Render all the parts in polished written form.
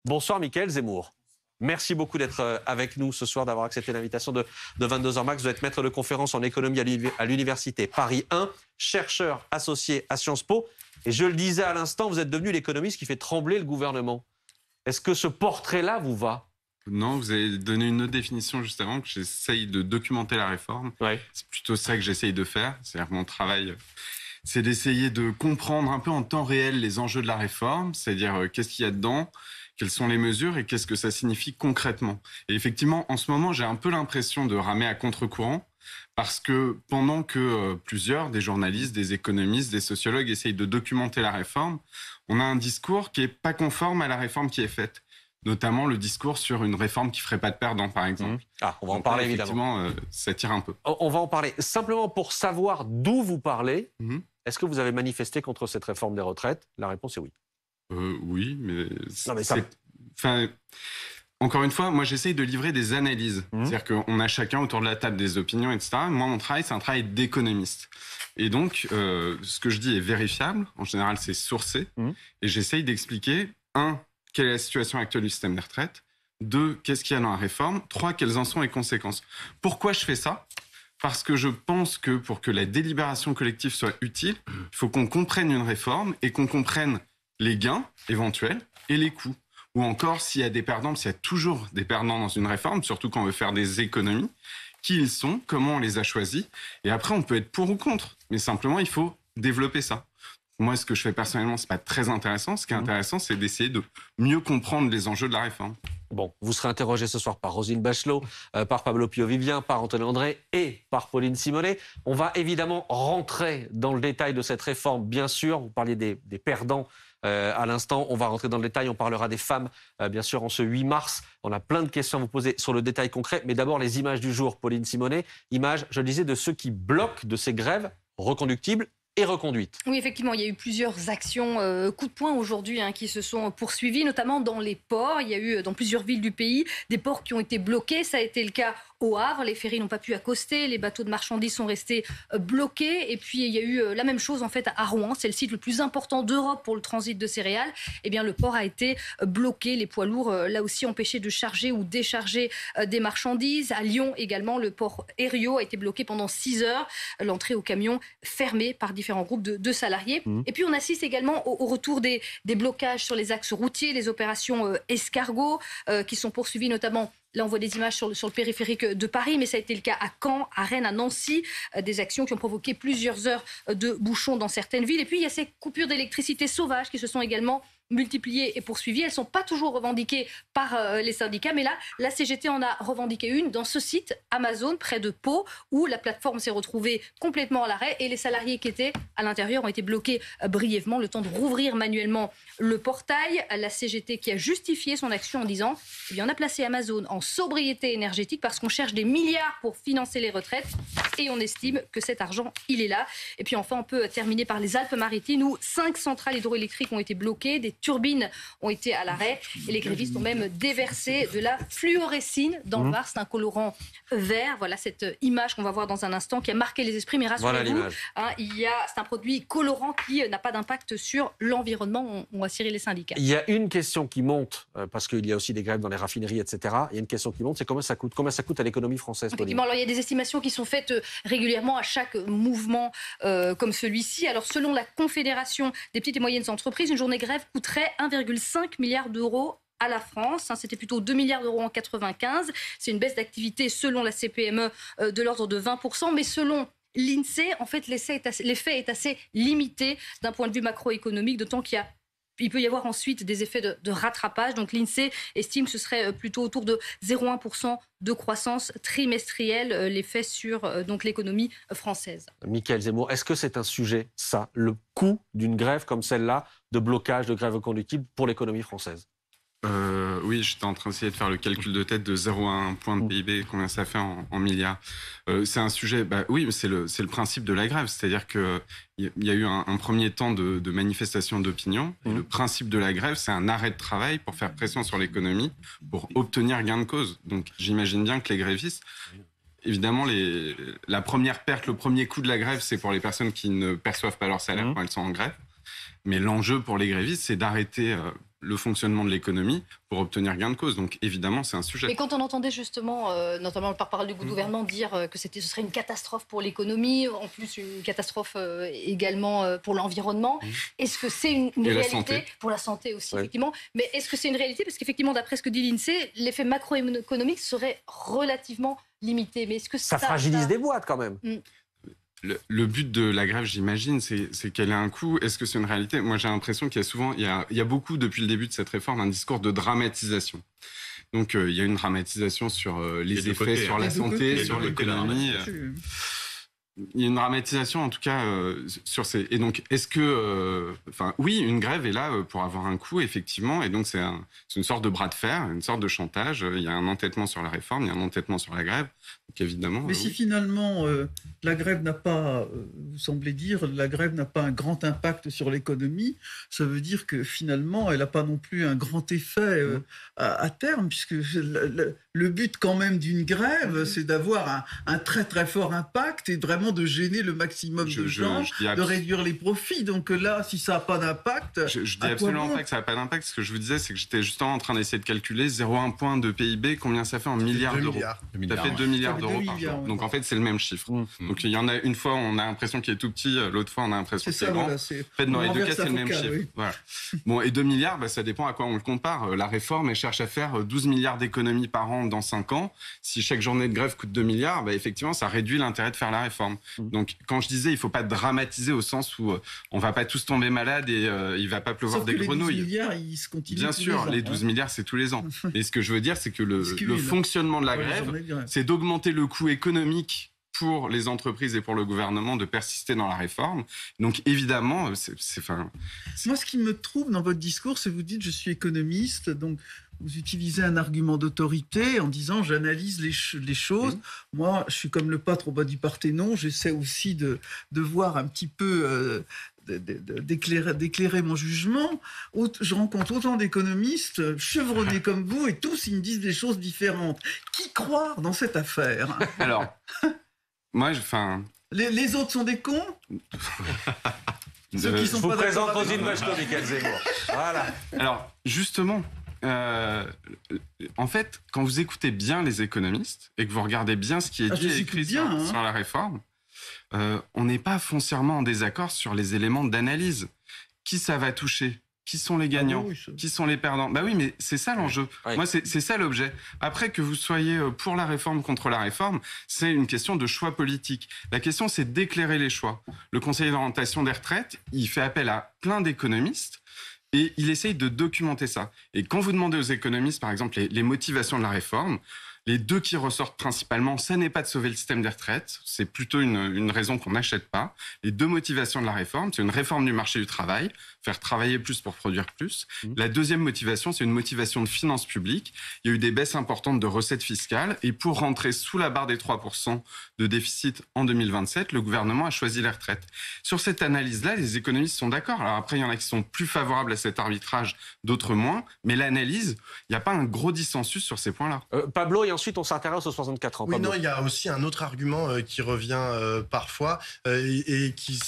Bonsoir Mickaël Zemmour. Merci beaucoup d'être avec nous ce soir, d'avoir accepté l'invitation de 22h Max. Vous êtes maître de conférence en économie à l'université Paris 1, chercheur associé à Sciences Po. Et je le disais à l'instant, vous êtes devenu l'économiste qui fait trembler le gouvernement. Est-ce que ce portrait-là vous va ? Non, vous avez donné une autre définition juste avant, que j'essaye de documenter la réforme. Ouais. C'est plutôt ça que j'essaye de faire. C'est-à-dire que mon travail, c'est d'essayer de comprendre un peu en temps réel les enjeux de la réforme, c'est-à-dire qu'est-ce qu'il y a dedans, quelles sont les mesures et qu'est-ce que ça signifie concrètement. Et effectivement, en ce moment, j'ai un peu l'impression de ramer à contre-courant, parce que pendant que plusieurs, des journalistes, des économistes, des sociologues essayent de documenter la réforme, on a un discours qui n'est pas conforme à la réforme qui est faite. Notamment le discours sur une réforme qui ne ferait pas de perdants, par exemple. Ah, on va en parler évidemment. Effectivement, ça tire un peu. On va en parler. Simplement pour savoir d'où vous parlez, est-ce que vous avez manifesté contre cette réforme des retraites ? La réponse est oui. Oui, mais... Non, mais ça... Enfin, encore une fois, moi j'essaye de livrer des analyses. C'est-à-dire qu'on a chacun autour de la table des opinions, etc. Moi, mon travail, c'est un travail d'économiste. Et donc, ce que je dis est vérifiable. En général, c'est sourcé. Et j'essaye d'expliquer, quelle est la situation actuelle du système des retraites ? 2, qu'est-ce qu'il y a dans la réforme ? 3, quelles en sont les conséquences ? Pourquoi je fais ça ? Parce que je pense que pour que la délibération collective soit utile, il faut qu'on comprenne une réforme et qu'on comprenne les gains éventuels et les coûts. Ou encore, s'il y a des perdants, parce qu'il y a toujours des perdants dans une réforme, surtout quand on veut faire des économies, qui ils sont, comment on les a choisis, et après on peut être pour ou contre. Mais simplement, il faut développer ça. Moi, ce que je fais personnellement, c'est pas très intéressant. Ce qui est intéressant, c'est d'essayer de mieux comprendre les enjeux de la réforme. Bon, vous serez interrogé ce soir par Roselyne Bachelot, par Pablo Pio-Vivien, par Antonin André et par Pauline Simonet. On va évidemment rentrer dans le détail de cette réforme, bien sûr. Vous parliez des perdants à l'instant. On va rentrer dans le détail. On parlera des femmes, bien sûr, en ce 8 mars. On a plein de questions à vous poser sur le détail concret. Mais d'abord, les images du jour, Pauline Simonet. Images, je le disais, de ceux qui bloquent de ces grèves reconductibles et reconduite. Oui, effectivement, il y a eu plusieurs actions coup de poing aujourd'hui qui se sont poursuivies, notamment dans les ports. Il y a eu dans plusieurs villes du pays des ports qui ont été bloqués. Ça a été le cas au Havre. Les ferries n'ont pas pu accoster, les bateaux de marchandises sont restés bloqués. Et puis, il y a eu la même chose en fait à Rouen. C'est le site le plus important d'Europe pour le transit de céréales. Eh bien, le port a été bloqué. Les poids lourds, là aussi, empêchés de charger ou décharger des marchandises. À Lyon également, le port Herriot a été bloqué pendant 6 heures. L'entrée aux camions fermée par différents groupes de salariés. Et puis, on assiste également au retour des blocages sur les axes routiers, les opérations escargots qui sont poursuivies notamment. Là, on voit des images sur le périphérique de Paris, mais ça a été le cas à Caen, à Rennes, à Nancy. Des actions qui ont provoqué plusieurs heures de bouchons dans certaines villes. Et puis, il y a ces coupures d'électricité sauvages qui se sont également multipliées et poursuivies. Elles ne sont pas toujours revendiquées par les syndicats, mais là, la CGT en a revendiqué une dans ce site Amazon, près de Pau, où la plateforme s'est retrouvée complètement à l'arrêt et les salariés qui étaient à l'intérieur ont été bloqués brièvement, le temps de rouvrir manuellement le portail. La CGT qui a justifié son action en disant eh bien, on a placé Amazon en sobriété énergétique parce qu'on cherche des milliards pour financer les retraites et on estime que cet argent, il est là. Et puis enfin, on peut terminer par les Alpes-Maritimes où 5 centrales hydroélectriques ont été bloquées, des turbines ont été à l'arrêt et les grévistes ont même déversé de la fluorescine dans le Var. C'est un colorant vert. Voilà cette image qu'on va voir dans un instant qui a marqué les esprits. Mais rassurez-vous, voilà, c'est un produit colorant qui n'a pas d'impact sur l'environnement. On va cirer les syndicats. Il y a une question qui monte, parce qu'il y a aussi des grèves dans les raffineries, etc. Il y a une question qui monte, c'est combien ça coûte ? Combien ça coûte à l'économie française, Pauline ? Alors, il y a des estimations qui sont faites régulièrement à chaque mouvement comme celui-ci. Alors, selon la Confédération des petites et moyennes entreprises, une journée grève coûterait 1,5 milliard d'euros à la France. C'était plutôt 2 milliards d'euros en 95. C'est une baisse d'activité selon la CPME de l'ordre de 20%. Mais selon l'INSEE, en fait, l'effet est assez limité d'un point de vue macroéconomique, d'autant qu'il peut y avoir ensuite des effets de rattrapage. Donc l'INSEE estime que ce serait plutôt autour de 0,1% de croissance trimestrielle, l'effet sur donc l'économie française. Mickaël Zemmour, est-ce que c'est un sujet, ça, le coût d'une grève comme celle-là, de blocage, de grève reconductible pour l'économie française ? Oui, j'étais en train d'essayer de faire le calcul de tête de 0,1 point de PIB, combien ça fait en milliards. C'est un sujet, oui, mais c'est le principe de la grève, c'est-à-dire qu'il y a eu un premier temps de manifestation d'opinion. Et le principe de la grève, c'est un arrêt de travail pour faire pression sur l'économie, pour obtenir gain de cause. Donc j'imagine bien que les grévistes, évidemment, la première perte, le premier coup de la grève, c'est pour les personnes qui ne perçoivent pas leur salaire quand elles sont en grève. Mais l'enjeu pour les grévistes, c'est d'arrêter le fonctionnement de l'économie pour obtenir gain de cause. Donc évidemment, c'est un sujet. Mais quand on entendait justement, notamment le porte-parole du gouvernement, dire que ce serait une catastrophe pour l'économie, en plus une catastrophe également pour l'environnement, est-ce que c'est une réalité pour la santé aussi, effectivement. Mais est-ce que c'est une réalité? Parce qu'effectivement, d'après ce que dit l'INSEE, l'effet macroéconomique serait relativement limité. Mais est-ce que ça fragilise des boîtes quand même? Le but de la grève, j'imagine, c'est qu'elle ait un coût. Est-ce que c'est une réalité? Moi, j'ai l'impression qu'il y a souvent, il y a beaucoup, depuis le début de cette réforme, un discours de dramatisation. Donc, il y a une dramatisation sur les effets sur la santé, sur l'économie. Il y a une dramatisation, en tout cas, sur ces... Et donc, est-ce que... oui, une grève est là pour avoir un coût, effectivement. Et donc, c'est une sorte de bras de fer, une sorte de chantage. Il y a un entêtement sur la réforme, il y a un entêtement sur la grève. Donc, évidemment... Mais si finalement, la grève n'a pas... vous semblez dire, la grève n'a pas un grand impact sur l'économie, ça veut dire que finalement, elle n'a pas non plus un grand effet à terme, puisque le but quand même d'une grève, c'est d'avoir un très très fort impact et vraiment de gêner le maximum de gens, de réduire les profits. Donc là, si ça n'a pas d'impact... Je dis absolument pas que ça n'a pas d'impact. Ce que je vous disais, c'est que j'étais justement en train d'essayer de calculer 0,1 point de PIB, combien ça fait en milliards d'euros. Ça fait 2 milliards d'euros par jour. Donc en fait, c'est le même chiffre. Donc il y en a une fois, on a l'impression qu'il est tout petit, l'autre fois, on a l'impression qu'il est grand. En fait, dans les deux cas, c'est le même chiffre. Oui. Voilà. Bon, et 2 milliards, ça dépend à quoi on le compare. La réforme, elle cherche à faire 12 milliards d'économies par an dans 5 ans. Si chaque journée de grève coûte 2 milliards, effectivement, ça réduit l'intérêt de faire la réforme. Donc, quand je disais, il ne faut pas dramatiser au sens où on ne va pas tous tomber malades et il ne va pas pleuvoir des grenouilles. Les 12 milliards, ils se continuent. Bien sûr, les 12 milliards, c'est tous les ans. Et ce que je veux dire, c'est que le fonctionnement de la grève, c'est d'augmenter le coût économique pour les entreprises et pour le gouvernement de persister dans la réforme. Donc, évidemment, Moi, ce qui me trouble dans votre discours, c'est que vous dites « je suis économiste », donc vous utilisez un argument d'autorité en disant « j'analyse les choses ». Moi, je suis comme le pâtre au bas du Parthénon, j'essaie aussi de voir un petit peu... d'éclairer mon jugement. Je rencontre autant d'économistes chevronnés comme vous et tous, ils me disent des choses différentes. Qui croire dans cette affaire? Alors, moi, Les autres sont des cons? Je vous présente Roselyne Bachelot, Mickaël Zemmour. Voilà. Alors, justement, en fait, quand vous écoutez bien les économistes et que vous regardez bien ce qui est dit et écrit sur la réforme, on n'est pas foncièrement en désaccord sur les éléments d'analyse. Qui ça va toucher? Qui sont les gagnants? Qui sont les perdants? Oui, mais c'est ça l'enjeu. Oui. Moi, c'est ça l'objet. Après, que vous soyez pour la réforme, contre la réforme, c'est une question de choix politique. La question, c'est d'éclairer les choix. Le Conseil d'orientation des retraites, il fait appel à plein d'économistes et il essaye de documenter ça. Et quand vous demandez aux économistes, par exemple, les motivations de la réforme, les deux qui ressortent principalement, ça n'est pas de sauver le système des retraites, c'est plutôt une raison qu'on n'achète pas. Les deux motivations de la réforme, c'est une réforme du marché du travail, faire travailler plus pour produire plus. La deuxième motivation, c'est une motivation de finances publiques. Il y a eu des baisses importantes de recettes fiscales et pour rentrer sous la barre des 3% de déficit en 2027, le gouvernement a choisi les retraites. Sur cette analyse-là, les économistes sont d'accord. Alors après, il y en a qui sont plus favorables à cet arbitrage, d'autres moins. Mais l'analyse, il n'y a pas un gros dissensus sur ces points-là. Pablo, et ensuite on s'intéresse aux 64 ans. Oui, non, il y a aussi un autre argument qui revient parfois et qui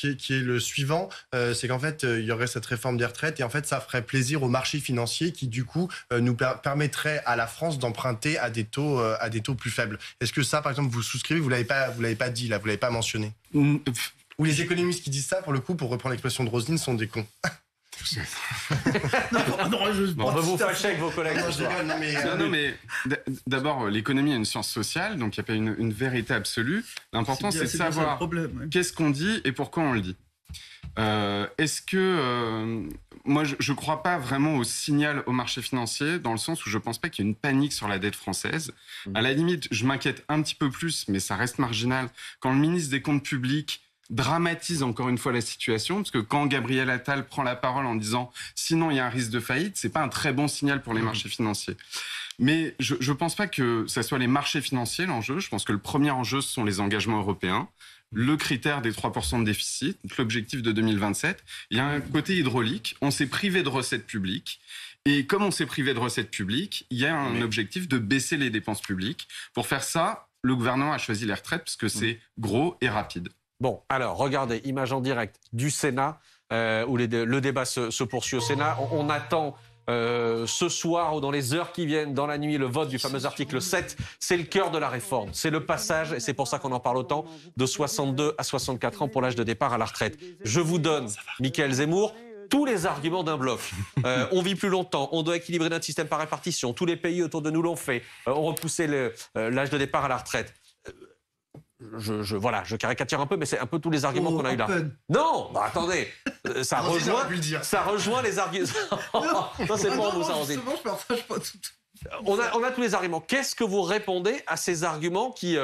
est le suivant, c'est qu'en fait, il y aurait cette réforme des retraites et en fait, ça ferait plaisir aux marchés financiers qui, du coup, nous permettraient à la France d'emprunter à des taux plus faibles. Est-ce que ça, par exemple, vous souscrivez? Vous l'avez pas dit, là, vous l'avez pas mentionné. Ou les économistes qui disent ça, pour le coup, pour reprendre l'expression de Roselyne, sont des cons. On va vous fâcher avec vos collègues. Non, mais d'abord, l'économie est une science sociale, donc il n'y a pas une vérité absolue. L'important, c'est de savoir qu'est-ce qu'on dit et pourquoi on le dit. Est-ce que... moi, je ne crois pas vraiment au signal au marché financier, dans le sens où je ne pense pas qu'il y ait une panique sur la dette française. À la limite, je m'inquiète un petit peu plus, mais ça reste marginal, quand le ministre des Comptes publics dramatise encore une fois la situation, parce que quand Gabriel Attal prend la parole en disant « sinon il y a un risque de faillite », c'est pas un très bon signal pour les marchés financiers. Mais je pense pas que ça soit les marchés financiers l'enjeu. Je pense que le premier enjeu, ce sont les engagements européens, le critère des 3% de déficit, l'objectif de 2027. Il y a un côté hydraulique, on s'est privé de recettes publiques. Et comme on s'est privé de recettes publiques, il y a un objectif de baisser les dépenses publiques. Pour faire ça, le gouvernement a choisi les retraites parce que c'est gros et rapide. Bon, alors, regardez, image en direct du Sénat. où le débat se poursuit au Sénat. On attend ce soir ou dans les heures qui viennent, dans la nuit, le vote du fameux article 7. C'est le cœur de la réforme. C'est le passage, et c'est pour ça qu'on en parle autant, de 62 à 64 ans pour l'âge de départ à la retraite. Je vous donne, Mickaël Zemmour, tous les arguments d'un bloc. On vit plus longtemps, on doit équilibrer notre système par répartition, tous les pays autour de nous l'ont fait, on repoussait l'âge de départ à la retraite. Je caricature un peu, mais c'est un peu tous les arguments qu'on a eu là. Non, attendez, ça rejoint les arguments. Ça, c'est pour vous, ça, Rosine. Justement, je partage pas tout. On a tous les arguments. Qu'est-ce que vous répondez à ces arguments qui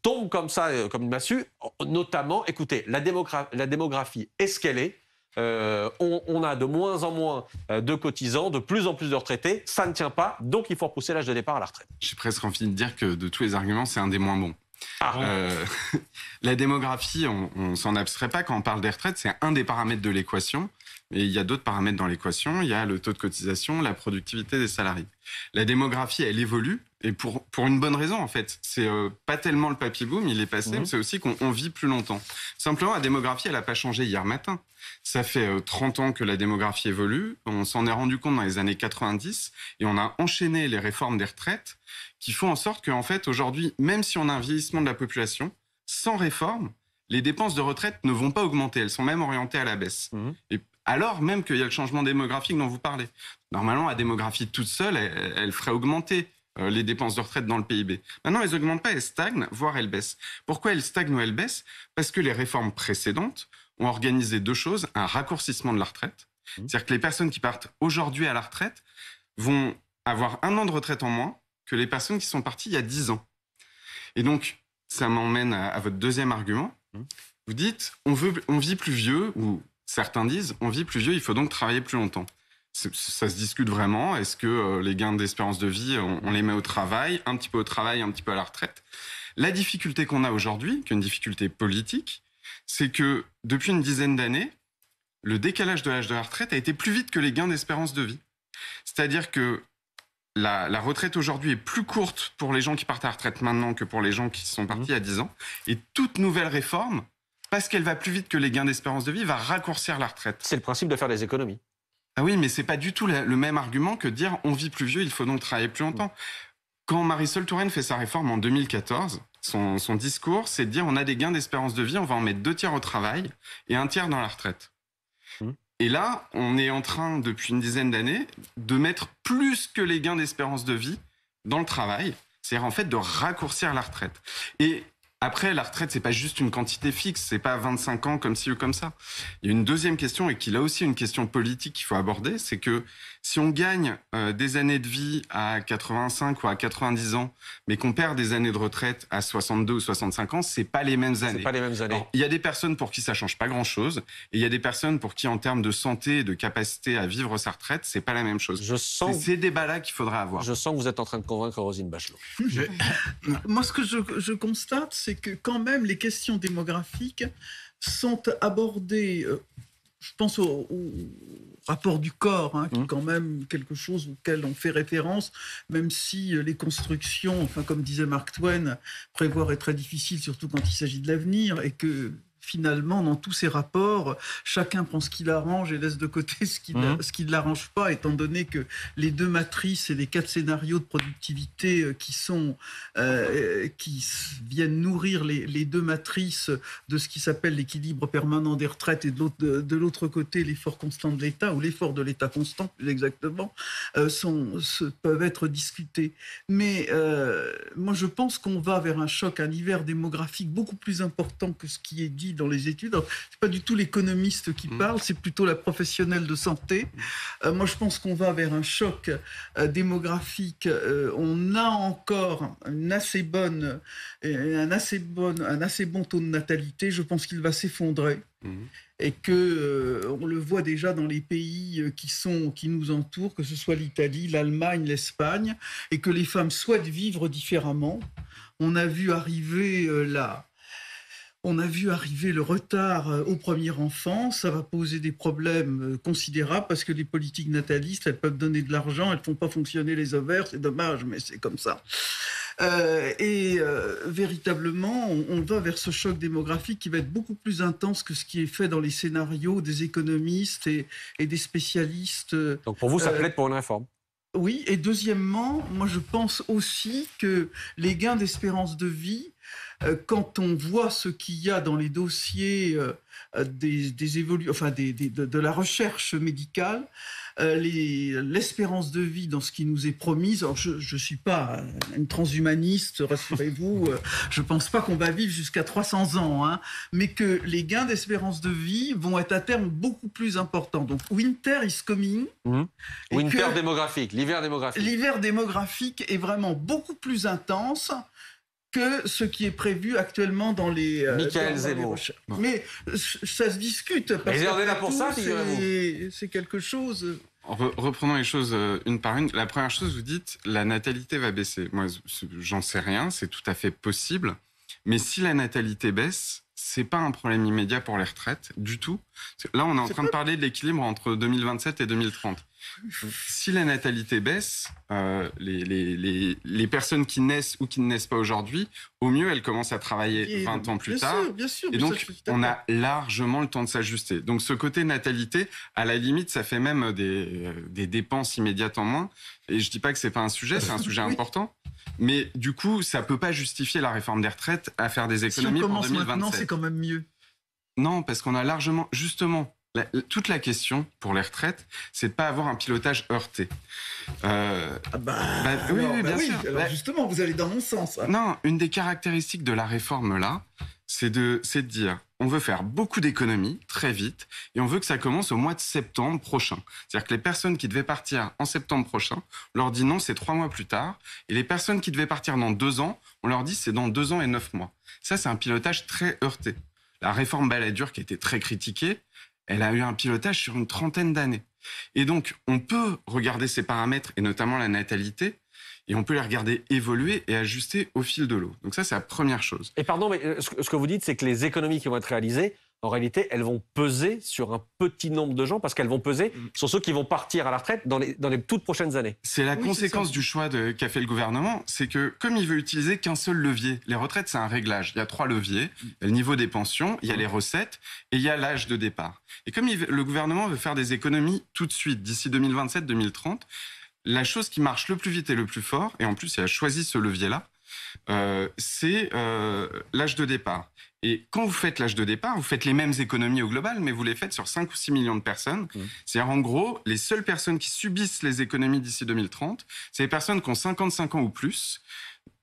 tombent comme ça, comme une massue? Notamment, écoutez, la démographie est ce qu'elle est. On a de moins en moins de cotisants, de plus en plus de retraités. Ça ne tient pas, donc il faut repousser l'âge de départ à la retraite. J'ai presque envie de dire que de tous les arguments, c'est un des moins bons. La démographie, on s'en abstrait pas quand on parle des retraites, c'est un des paramètres de l'équation. Mais il y a d'autres paramètres dans l'équation. Il y a le taux de cotisation, la productivité des salariés. La démographie, elle évolue, et pour une bonne raison, en fait. C'est pas tellement le papy boom, il est passé, mais c'est aussi qu'on vit plus longtemps. Simplement, la démographie, elle n'a pas changé hier matin. Ça fait 30 ans que la démographie évolue. On s'en est rendu compte dans les années 90, et on a enchaîné les réformes des retraites qui font en sorte qu'en fait, aujourd'hui, même si on a un vieillissement de la population, sans réforme, les dépenses de retraite ne vont pas augmenter. Elles sont même orientées à la baisse. Et alors même qu'il y a le changement démographique dont vous parlez. Normalement, la démographie toute seule, elle ferait augmenter les dépenses de retraite dans le PIB. Maintenant, elles n'augmentent pas, elles stagnent, voire elles baissent. Pourquoi elles stagnent ou elles baissent? Parce que les réformes précédentes ont organisé deux choses. Un raccourcissement de la retraite. C'est-à-dire que les personnes qui partent aujourd'hui à la retraite vont avoir 1 an de retraite en moins que les personnes qui sont parties il y a 10 ans. Et donc, ça m'emmène à votre deuxième argument. Vous dites, on vit plus vieux, ou certains disent, on vit plus vieux, il faut donc travailler plus longtemps. Ça se discute vraiment. Est-ce que les gains d'espérance de vie, on les met au travail, un petit peu au travail, un petit peu à la retraite? La difficulté qu'on a aujourd'hui, qui est une difficulté politique, c'est que depuis une dizaine d'années, le décalage de l'âge de la retraite a été plus vite que les gains d'espérance de vie. C'est-à-dire que la retraite aujourd'hui est plus courte pour les gens qui partent à la retraite maintenant que pour les gens qui sont partis il y a 10 ans. Et toute nouvelle réforme, parce qu'elle va plus vite que les gains d'espérance de vie, va raccourcir la retraite. C'est le principe de faire des économies. Ah oui, mais c'est pas du tout le même argument que de dire on vit plus vieux, il faut donc travailler plus longtemps. Quand Marisol Touraine fait sa réforme en 2014, son discours, c'est de dire on a des gains d'espérance de vie, on va en mettre 2 tiers au travail et 1 tiers dans la retraite. Et là, on est en train, depuis une dizaine d'années, de mettre plus que les gains d'espérance de vie dans le travail. C'est-à-dire, en fait, de raccourcir la retraite. Et après, la retraite, c'est pas juste une quantité fixe, c'est pas 25 ans comme ci ou comme ça. Il y a une deuxième question, et qui là aussi une question politique qu'il faut aborder, c'est que si on gagne des années de vie à 85 ou à 90 ans, mais qu'on perd des années de retraite à 62 ou 65 ans, c'est pas les mêmes années. C'est pas les mêmes années. Alors, il y a des personnes pour qui ça change pas grand-chose, et il y a des personnes pour qui, en termes de santé et de capacité à vivre sa retraite, c'est pas la même chose. C'est ces débats-là qu'il faudra avoir. Je sens que vous êtes en train de convaincre Roselyne Bachelot. Moi, ce que je constate, c'est que quand même les questions démographiques sont abordées, je pense au rapport du corps, qui est quand même quelque chose auquel on fait référence, même si les constructions, enfin comme disait Mark Twain, prévoir est très difficile, surtout quand il s'agit de l'avenir, et que finalement, dans tous ces rapports, chacun prend ce qui l'arrange et laisse de côté ce qui ne l'arrange pas, étant donné que les 2 matrices et les 4 scénarios de productivité qui viennent nourrir les 2 matrices de ce qui s'appelle l'équilibre permanent des retraites et de l'autre côté l'effort constant de l'État, ou l'effort de l'État constant plus exactement, peuvent être discutés. Mais moi je pense qu'on va vers un choc, un hiver démographique beaucoup plus important que ce qui est dit dans les études. C'est pas du tout l'économiste qui parle, c'est plutôt la professionnelle de santé. Moi, je pense qu'on va vers un choc démographique. On a encore un assez bon taux de natalité. Je pense qu'il va s'effondrer. Et que on le voit déjà dans les pays qui nous entourent, que ce soit l'Italie, l'Allemagne, l'Espagne, et que les femmes souhaitent vivre différemment. On a vu arriver le retard au premier enfant. Ça va poser des problèmes considérables parce que les politiques natalistes, elles peuvent donner de l'argent, elles ne font pas fonctionner les ovaires. C'est dommage, mais c'est comme ça. Véritablement, on va vers ce choc démographique qui va être beaucoup plus intense que ce qui est fait dans les scénarios des économistes et des spécialistes. Donc pour vous, ça plaide pour une réforme? Oui, et deuxièmement, moi je pense aussi que les gains d'espérance de vie, quand on voit ce qu'il y a dans les dossiers de la recherche médicale, l'espérance de vie dans ce qui nous est promise. Alors je ne suis pas une transhumaniste, rassurez-vous, je ne pense pas qu'on va vivre jusqu'à 300 ans, hein, mais que les gains d'espérance de vie vont être à terme beaucoup plus importants. Donc winter is coming. Winter démographique, l'hiver démographique. L'hiver démographique est vraiment beaucoup plus intense que ce qui est prévu actuellement dans les recherches. Mais ça se discute. Parce et on est là pour ça, c'est quelque chose... Reprenons les choses une par une. La première chose, vous dites, la natalité va baisser. Moi, j'en sais rien, c'est tout à fait possible. Mais si la natalité baisse, c'est pas un problème immédiat pour les retraites, du tout. Là, on est en train de parler de l'équilibre entre 2027 et 2030. Si la natalité baisse, les personnes qui naissent ou qui ne naissent pas aujourd'hui, au mieux, elles commencent à travailler 20 ans plus tard. Bien sûr, et donc, on a largement le temps de s'ajuster. Donc, ce côté natalité, à la limite, ça fait même des dépenses immédiates en moins. Et je dis pas que c'est pas un sujet, c'est un sujet important. Mais du coup, ça peut pas justifier la réforme des retraites à faire des économies pour 2027. Si on commence maintenant, c'est quand même mieux. Non, parce qu'on a largement... Justement, toute la question pour les retraites, c'est de pas avoir un pilotage heurté. Oui, bien sûr. Alors justement, vous allez dans mon sens. Non, une des caractéristiques de la réforme là, c'est de dire, on veut faire beaucoup d'économies très vite et on veut que ça commence au mois de septembre prochain. C'est-à-dire que les personnes qui devaient partir en septembre prochain, on leur dit non, c'est 3 mois plus tard. Et les personnes qui devaient partir dans 2 ans, on leur dit c'est dans 2 ans et 9 mois. Ça, c'est un pilotage très heurté. La réforme Balladur, qui a été très critiquée, elle a eu un pilotage sur une 30aine d'années. Et donc, on peut regarder ces paramètres, et notamment la natalité, et on peut les regarder évoluer et ajuster au fil de l'eau. Donc ça, c'est la première chose. Et pardon, mais ce que vous dites, c'est que les économies qui vont être réalisées, en réalité, elles vont peser sur un petit nombre de gens, parce qu'elles vont peser sur ceux qui vont partir à la retraite dans les toutes prochaines années. C'est la conséquence du choix qu'a fait le gouvernement, c'est que comme il veut utiliser qu'un seul levier, les retraites, c'est un réglage. Il y a 3 leviers, il y a le niveau des pensions, il y a les recettes et il y a l'âge de départ. Et comme le gouvernement veut faire des économies tout de suite, d'ici 2027-2030, la chose qui marche le plus vite et le plus fort, et en plus il a choisi ce levier-là, c'est l'âge de départ. Et quand vous faites l'âge de départ, vous faites les mêmes économies au global, mais vous les faites sur 5 ou 6 millions de personnes. C'est-à-dire, en gros, les seules personnes qui subissent les économies d'ici 2030, c'est les personnes qui ont 55 ans ou plus,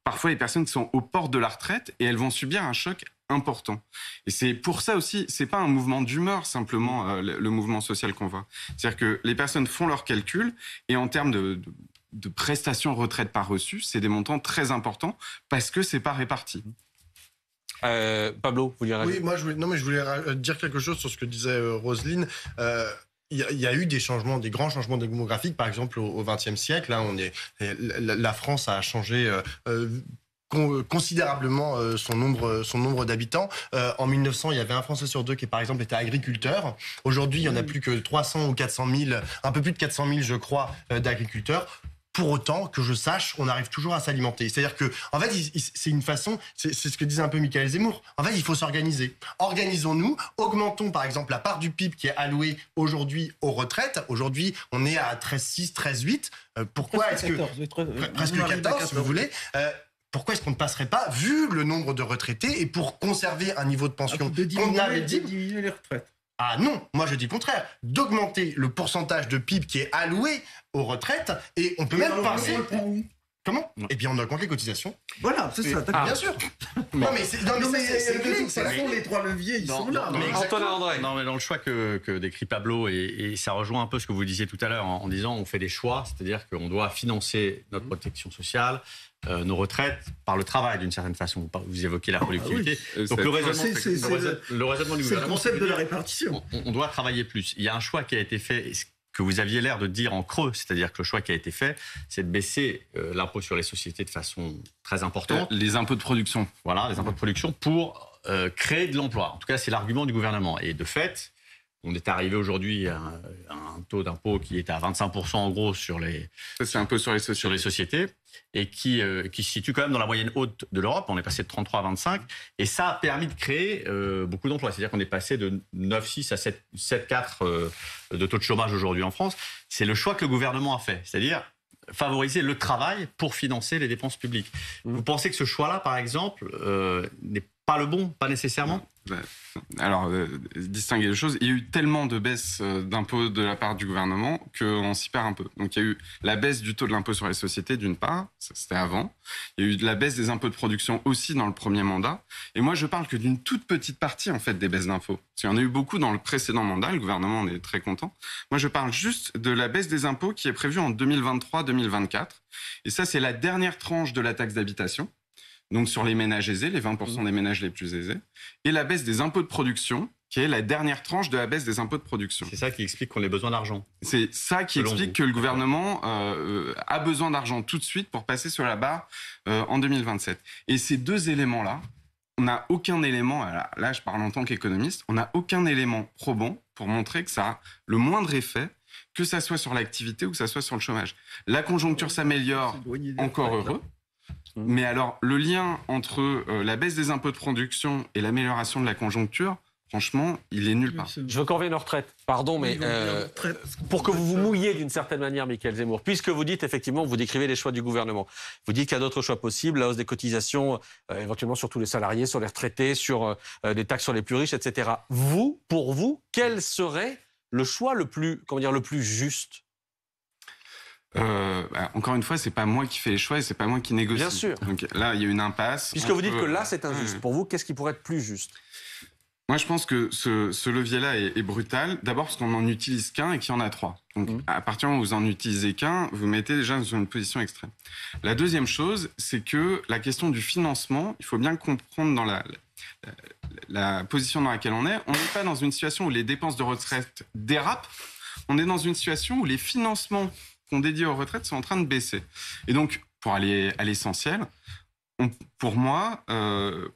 parfois les personnes qui sont aux portes de la retraite, et elles vont subir un choc important. Et c'est pour ça aussi, c'est pas un mouvement d'humeur simplement, le mouvement social qu'on voit. C'est-à-dire que les personnes font leurs calculs, et en termes de prestations retraite par reçu, c'est des montants très importants, parce que c'est pas réparti. Pablo, vous voulez réagir ? Oui, moi je voulais dire quelque chose sur ce que disait Roselyne. Il y a eu des changements, des grands changements démographiques, par exemple au XXe siècle. Là, la France a changé considérablement son nombre d'habitants. En 1900, il y avait un Français sur 2 qui, par exemple, était agriculteur. Aujourd'hui, il y en a plus que 300 ou 400 000, un peu plus de 400 000, je crois, d'agriculteurs. Pour autant, que je sache, on arrive toujours à s'alimenter. C'est-à-dire que, en fait, c'est une façon, c'est ce que disait un peu Michael Zemmour. En fait, il faut s'organiser. Organisons-nous, augmentons par exemple la part du PIB qui est allouée aujourd'hui aux retraites. Aujourd'hui, on est à 13,6, 13,8. Pourquoi est-ce que... Presque 14, si vous voulez. Pourquoi est-ce qu'on ne passerait pas, vu le nombre de retraités, et pour conserver un niveau de pension convenable et digne, diminuer les retraites? Ah non, moi je dis le contraire, d'augmenter le pourcentage de PIB qui est alloué aux retraites, et on peut même passer... Comment ? Eh bien, on augmente les cotisations. Voilà, c'est ça. Bien sûr. Non, mais c'est de toute façon, les 3 leviers, ils sont là. Antonin André. Non, mais dans le choix que décrit Pablo, et ça rejoint un peu ce que vous disiez tout à l'heure en disant on fait des choix, c'est-à-dire qu'on doit financer notre protection sociale, nos retraites, par le travail d'une certaine façon. Vous évoquez la productivité. Donc le raisonnement du gouvernement, c'est le concept de la répartition. On doit travailler plus. Il y a un choix qui a été fait, que vous aviez l'air de dire en creux, c'est-à-dire que le choix qui a été fait, c'est de baisser l'impôt sur les sociétés de façon très importante. Les impôts de production. Voilà, les impôts de production pour créer de l'emploi. En tout cas, c'est l'argument du gouvernement. Et de fait, on est arrivé aujourd'hui à un taux d'impôt qui est à 25% en gros sur les... Ça, c'est impôt sur les sociétés. et qui se situe quand même dans la moyenne haute de l'Europe. On est passé de 33 à 25 et ça a permis de créer beaucoup d'emplois. C'est-à-dire qu'on est passé de 9,6 à 7,4 de taux de chômage aujourd'hui en France. C'est le choix que le gouvernement a fait, c'est-à-dire favoriser le travail pour financer les dépenses publiques. Vous pensez que ce choix-là, par exemple, n'est pas le bon, pas nécessairement ? Alors, distinguer les choses, il y a eu tellement de baisses d'impôts de la part du gouvernement qu'on s'y perd un peu. Donc, il y a eu la baisse du taux de l'impôt sur les sociétés, d'une part, ça c'était avant. Il y a eu de la baisse des impôts de production aussi dans le premier mandat. Et moi, je parle que d'une toute petite partie, en fait, des baisses d'impôts. Parce qu'il y en a eu beaucoup dans le précédent mandat, le gouvernement en est très content. Moi, je parle juste de la baisse des impôts qui est prévue en 2023-2024. Et ça, c'est la dernière tranche de la taxe d'habitation. Donc sur les ménages aisés, les 20% des ménages les plus aisés, et la baisse des impôts de production, qui est la dernière tranche de la baisse des impôts de production. C'est ça qui explique qu'on ait besoin d'argent. C'est ça qui explique que le gouvernement a besoin d'argent tout de suite pour passer sur la barre en 2027. Et ces deux éléments-là, on n'a aucun élément, là je parle en tant qu'économiste, on n'a aucun élément probant pour montrer que ça a le moindre effet, que ça soit sur l'activité ou que ça soit sur le chômage. La conjoncture s'améliore, encore heureux. Mais alors, le lien entre la baisse des impôts de production et l'amélioration de la conjoncture, franchement, il est nulle part. Je veux qu'on revienne aux retraites. Pardon, mais pour que vous vous mouilliez d'une certaine manière, Mickaël Zemmour, puisque vous dites effectivement, vous décrivez les choix du gouvernement. Vous dites qu'il y a d'autres choix possibles, la hausse des cotisations, éventuellement sur tous les salariés, sur les retraités, sur des taxes sur les plus riches, etc. Pour vous, quel serait le choix le plus juste ? Encore une fois, c'est pas moi qui fais les choix et c'est pas moi qui négocie. Bien sûr. Donc là, il y a une impasse. Puisque vous dites que là, c'est injuste. Pour vous, qu'est-ce qui pourrait être plus juste ? Moi, je pense que ce levier-là est brutal. D'abord parce qu'on n'en utilise qu'un et qu'il y en a trois. Donc, à partir du moment où vous en utilisez qu'un, vous mettez déjà dans une position extrême. La deuxième chose, c'est que la question du financement, il faut bien comprendre dans la position dans laquelle on est. On n'est pas dans une situation où les dépenses de retraite dérapent. On est dans une situation où les financements qu'on dédie aux retraites sont en train de baisser. Et donc, pour aller à l'essentiel, pour moi,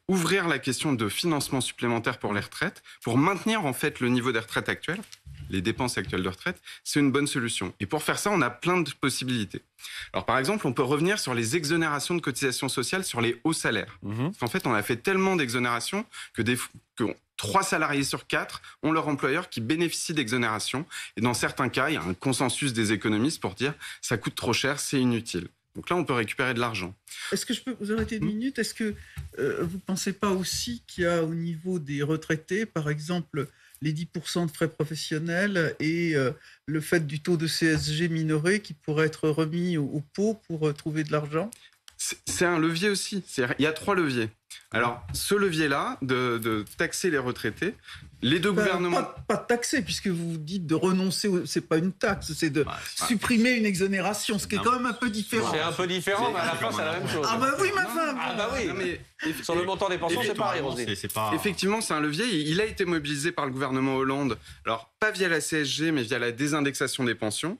ouvrir la question de financement supplémentaire pour les retraites, pour maintenir en fait le niveau des retraites actuelles, les dépenses actuelles de retraite, c'est une bonne solution. Et pour faire ça, on a plein de possibilités. Alors par exemple, on peut revenir sur les exonérations de cotisations sociales sur les hauts salaires. Parce qu'en fait, on a fait tellement d'exonérations que 3 salariés sur 4 ont leur employeur qui bénéficie d'exonération. Et dans certains cas, il y a un consensus des économistes pour dire ça coûte trop cher, c'est inutile. Donc là, on peut récupérer de l'argent. Est-ce que je peux vous arrêter 1 minute ? Est-ce que vous ne pensez pas aussi qu'il y a au niveau des retraités, par exemple, les 10% de frais professionnels et le fait du taux de CSG minoré qui pourrait être remis au pot pour trouver de l'argent ? C'est un levier aussi. Il y a 3 leviers. Alors, ce levier-là, de taxer les retraités, les deux gouvernements... Pas de taxer, puisque vous dites de renoncer, c'est pas une taxe, c'est de supprimer une exonération, ce qui est quand même un peu différent. C'est un peu différent, mais à la fin, c'est la même chose. Ah bah oui, ma femme. Ah bah oui. Mais sur le montant des pensions, c'est pareil, Roselyne. Effectivement, c'est un levier. Il a été mobilisé par le gouvernement Hollande. Alors, pas via la CSG, mais via la désindexation des pensions.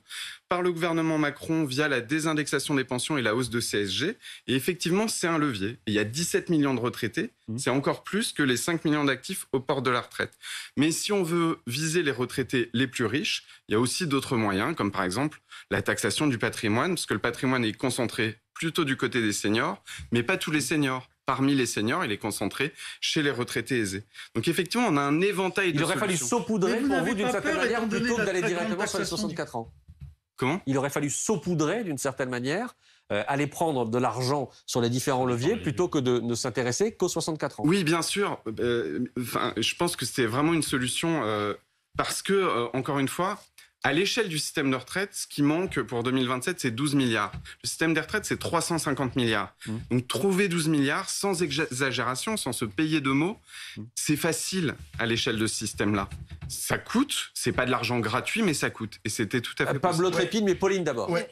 Par le gouvernement Macron, via la désindexation des pensions et la hausse de CSG. Et effectivement, c'est un levier. Et il y a 17 millions de retraités. C'est encore plus que les 5 millions d'actifs au port de la retraite. Mais si on veut viser les retraités les plus riches, il y a aussi d'autres moyens, comme par exemple la taxation du patrimoine, parce que le patrimoine est concentré plutôt du côté des seniors, mais pas tous les seniors. Parmi les seniors, il est concentré chez les retraités aisés. Donc effectivement, on a un éventail de solutions. Il aurait fallu saupoudrer pour vous d'une certaine manière plutôt que d'aller directement sur les 64 ans. Comment ? Il aurait fallu saupoudrer d'une certaine manière, aller prendre de l'argent sur les différents leviers plutôt que de ne s'intéresser qu'aux 64 ans. Oui, bien sûr. Je pense que c'était vraiment une solution parce que, encore une fois, à l'échelle du système de retraite, ce qui manque pour 2027, c'est 12 milliards. Le système des retraites, c'est 350 milliards. Donc, trouver 12 milliards, sans exagération, sans se payer de mots, c'est facile à l'échelle de ce système-là. Ça coûte, c'est pas de l'argent gratuit, mais ça coûte. Et c'était tout à fait Pablo Trépide, mais Pauline d'abord. Ouais.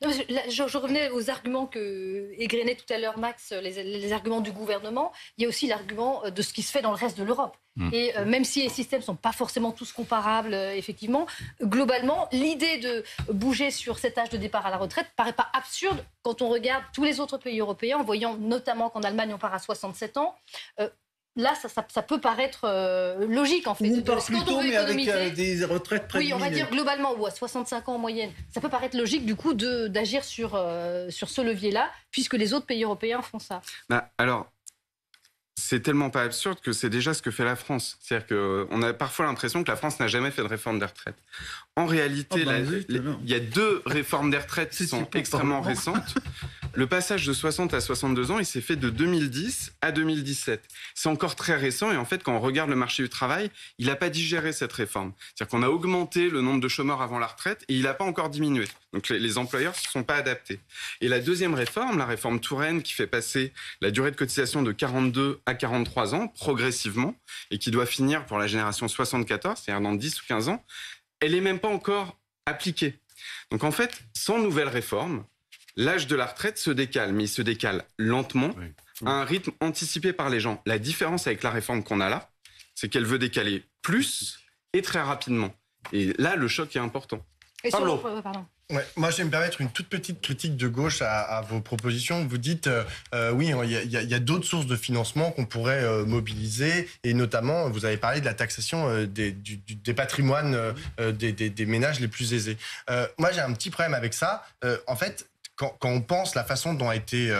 Non, je revenais aux arguments que égrenait tout à l'heure Max, les arguments du gouvernement. Il y a aussi l'argument de ce qui se fait dans le reste de l'Europe. Et même si les systèmes ne sont pas forcément tous comparables, effectivement, globalement, l'idée de bouger sur cet âge de départ à la retraite ne paraît pas absurde quand on regarde tous les autres pays européens, en voyant notamment qu'en Allemagne, on part à 67 ans. là, ça peut paraître logique, en fait. Ou on part plus Quand on tôt, veut mais avec économiser- des retraites Oui, on va prédéterminées. dire globalement, ou à 65 ans en moyenne. Ça peut paraître logique, du coup, d'agir sur ce levier-là, puisque les autres pays européens font ça. Bah, alors, c'est tellement pas absurde que c'est déjà ce que fait la France. C'est-à-dire qu'on a parfois l'impression que la France n'a jamais fait de réforme des retraites. En réalité, il y a 2 réformes des retraites qui sont extrêmement récentes. Le passage de 60 à 62 ans, il s'est fait de 2010 à 2017. C'est encore très récent et en fait, quand on regarde le marché du travail, il n'a pas digéré cette réforme. C'est-à-dire qu'on a augmenté le nombre de chômeurs avant la retraite et il n'a pas encore diminué. Donc les employeurs ne se sont pas adaptés. Et la deuxième réforme, la réforme Touraine, qui fait passer la durée de cotisation de 42 à 43 ans progressivement et qui doit finir pour la génération 74, c'est-à-dire dans 10 ou 15 ans, elle n'est même pas encore appliquée. Donc en fait, sans nouvelle réforme, l'âge de la retraite se décale, mais il se décale lentement, à un rythme anticipé par les gens. La différence avec la réforme qu'on a là, c'est qu'elle veut décaler plus et très rapidement. Et là, le choc est important. Et Pablo. pardon. Ouais, moi, je vais me permettre une toute petite critique de gauche à vos propositions. Vous dites, oui, il y a d'autres sources de financement qu'on pourrait mobiliser, et notamment, vous avez parlé de la taxation des patrimoines des ménages les plus aisés. Moi, j'ai un petit problème avec ça. En fait, quand on pense la façon dont a été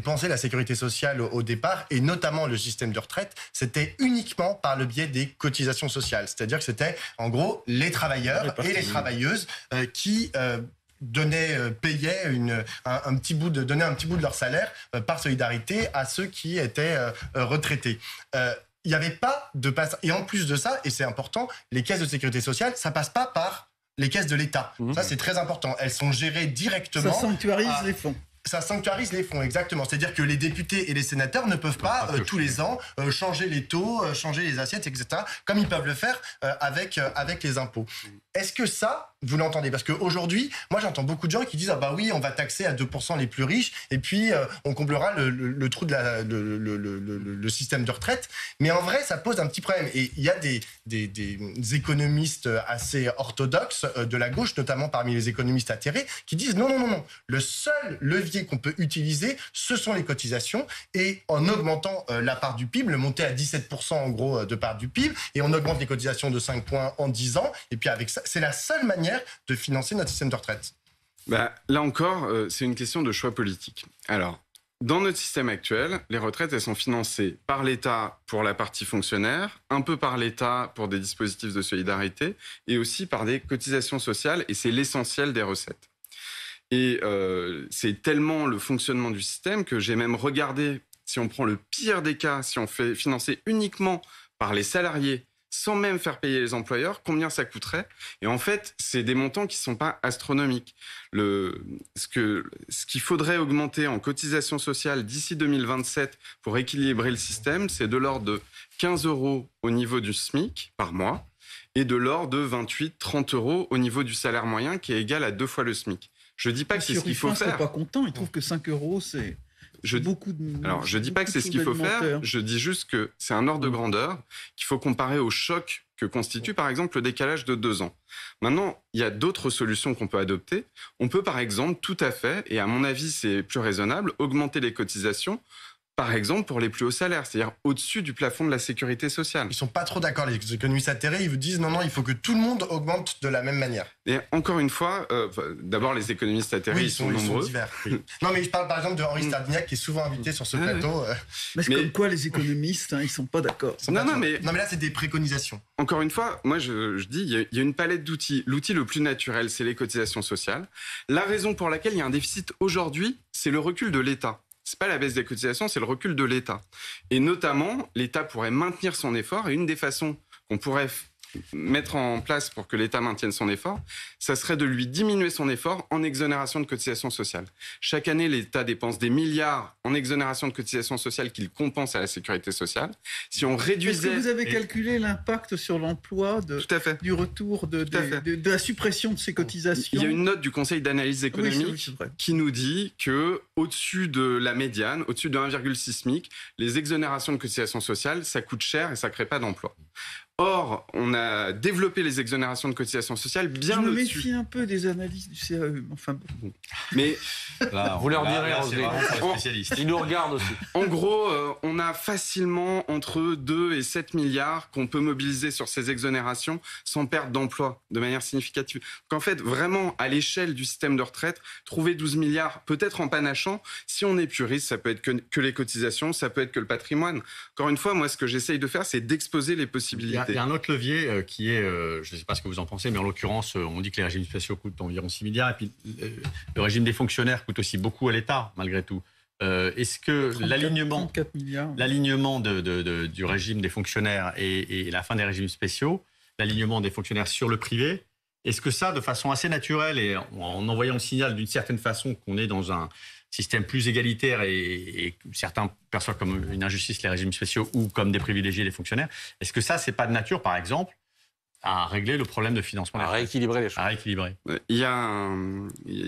pensée la sécurité sociale au départ, et notamment le système de retraite, c'était uniquement par le biais des cotisations sociales. C'est-à-dire que c'était, en gros, les travailleurs et les travailleuses qui payaient un petit bout de leur salaire par solidarité à ceux qui étaient retraités. Il n'y avait pas de passage. Et en plus de ça, et c'est important, les caisses de sécurité sociale, ça passe pas par les caisses de l'État. Ça, c'est très important. Elles sont gérées directement. Ça sanctuarise les fonds. Ça sanctuarise les fonds, exactement. C'est-à-dire que les députés et les sénateurs ne peuvent pas tous les ans changer les taux, changer les assiettes, etc., comme ils peuvent le faire avec les impôts. Est-ce que ça, vous l'entendez? Parce qu'aujourd'hui, moi j'entends beaucoup de gens qui disent « Ah bah oui, on va taxer à 2% les plus riches et puis on comblera le trou de le système de retraite ». Mais en vrai, ça pose un petit problème. Et il y a des économistes assez orthodoxes de la gauche, notamment parmi les économistes atterrés, qui disent « Non, le seul levier qu'on peut utiliser, ce sont les cotisations, et en augmentant la part du PIB, le monter à 17% en gros de part du PIB, et on augmente les cotisations de 5 points en 10 ans, et puis avec ça, c'est la seule manière de financer notre système de retraite. » Là encore, c'est une question de choix politique. Alors, dans notre système actuel, les retraites, elles sont financées par l'État pour la partie fonctionnaire, un peu par l'État pour des dispositifs de solidarité, et aussi par des cotisations sociales, et c'est l'essentiel des recettes. Et c'est tellement le fonctionnement du système que j'ai même regardé, si on prend le pire des cas, si on fait financer uniquement par les salariés, sans même faire payer les employeurs, combien ça coûterait. Et en fait, c'est des montants qui ne sont pas astronomiques. Ce qu'il faudrait augmenter en cotisation sociale d'ici 2027 pour équilibrer le système, c'est de l'ordre de 15 € au niveau du SMIC par mois et de l'ordre de 28-30 € au niveau du salaire moyen, qui est égal à 2 fois le SMIC. Je ne dis pas que c'est ce qu'il faut faire. Ils ne sont pas contents, ils trouvent que 5 €, c'est beaucoup de... Alors, je ne dis pas que c'est ce qu'il faut faire, je dis juste que c'est un ordre de grandeur qu'il faut comparer au choc que constitue, par exemple, le décalage de 2 ans. Maintenant, il y a d'autres solutions qu'on peut adopter. On peut, par exemple, tout à fait, et à mon avis, c'est plus raisonnable, augmenter les cotisations, par exemple, pour les plus hauts salaires, c'est-à-dire au-dessus du plafond de la sécurité sociale. Ils sont pas trop d'accord, les économistes atterrés, ils vous disent non, il faut que tout le monde augmente de la même manière. Et encore une fois, d'abord, les économistes atterrés, ils sont nombreux. Divers. Oui. Non, mais je parle par exemple de Henri Stardignac, qui est souvent invité sur ce plateau. Mais c'est comme quoi les économistes, ils sont pas d'accord. Mais là, c'est des préconisations. Encore une fois, moi, je dis, il y a une palette d'outils. L'outil le plus naturel, c'est les cotisations sociales. La raison pour laquelle il y a un déficit aujourd'hui, c'est le recul de l'État. C'est pas la baisse des cotisations, c'est le recul de l'État. Et notamment, l'État pourrait maintenir son effort. Et une des façons qu'on pourrait mettre en place pour que l'État maintienne son effort, ça serait de lui diminuer son effort en exonération de cotisations sociales. Chaque année, l'État dépense des milliards en exonération de cotisations sociales qu'il compense à la sécurité sociale. Si on réduisait... Est-ce que vous avez calculé l'impact sur l'emploi du retour de la suppression de ces cotisations? Il y a une note du Conseil d'analyse économique qui nous dit que au-dessus de la médiane, au-dessus de 1,6 SMIC, les exonérations de cotisations sociales, ça coûte cher et ça ne crée pas d'emploi. Or, on a développé les exonérations de cotisations sociales bien Je me au-dessus. méfie un peu des analyses du CAE. Enfin, bon. Mais Là, Vous leur direz, c'est Roselyne. vraiment pas spécialiste. Ils nous regardent aussi. en gros, on a facilement entre 2 et 7 milliards qu'on peut mobiliser sur ces exonérations sans perte d'emploi de manière significative. Donc en fait, vraiment, à l'échelle du système de retraite, trouver 12 milliards, peut-être en panachant, si on est puriste, ça peut être que les cotisations, ça peut être que le patrimoine. Encore une fois, moi, ce que j'essaye de faire, c'est d'exposer les possibilités. Il y a un autre levier qui est, je ne sais pas ce que vous en pensez, mais en l'occurrence, on dit que les régimes spéciaux coûtent environ 6 milliards, et puis le régime des fonctionnaires coûte aussi beaucoup à l'État, malgré tout. Est-ce que 34 milliards. l'alignement du régime des fonctionnaires et la fin des régimes spéciaux, l'alignement des fonctionnaires sur le privé, est-ce que ça, de façon assez naturelle, et en envoyant le signal d'une certaine façon qu'on est dans un système plus égalitaire et certains perçoivent comme une injustice les régimes spéciaux ou comme des privilégiés les fonctionnaires, est-ce que ça, c'est pas de nature, par exemple, à régler le problème de financement des À retraites, rééquilibrer les choses. à rééquilibrer? Il y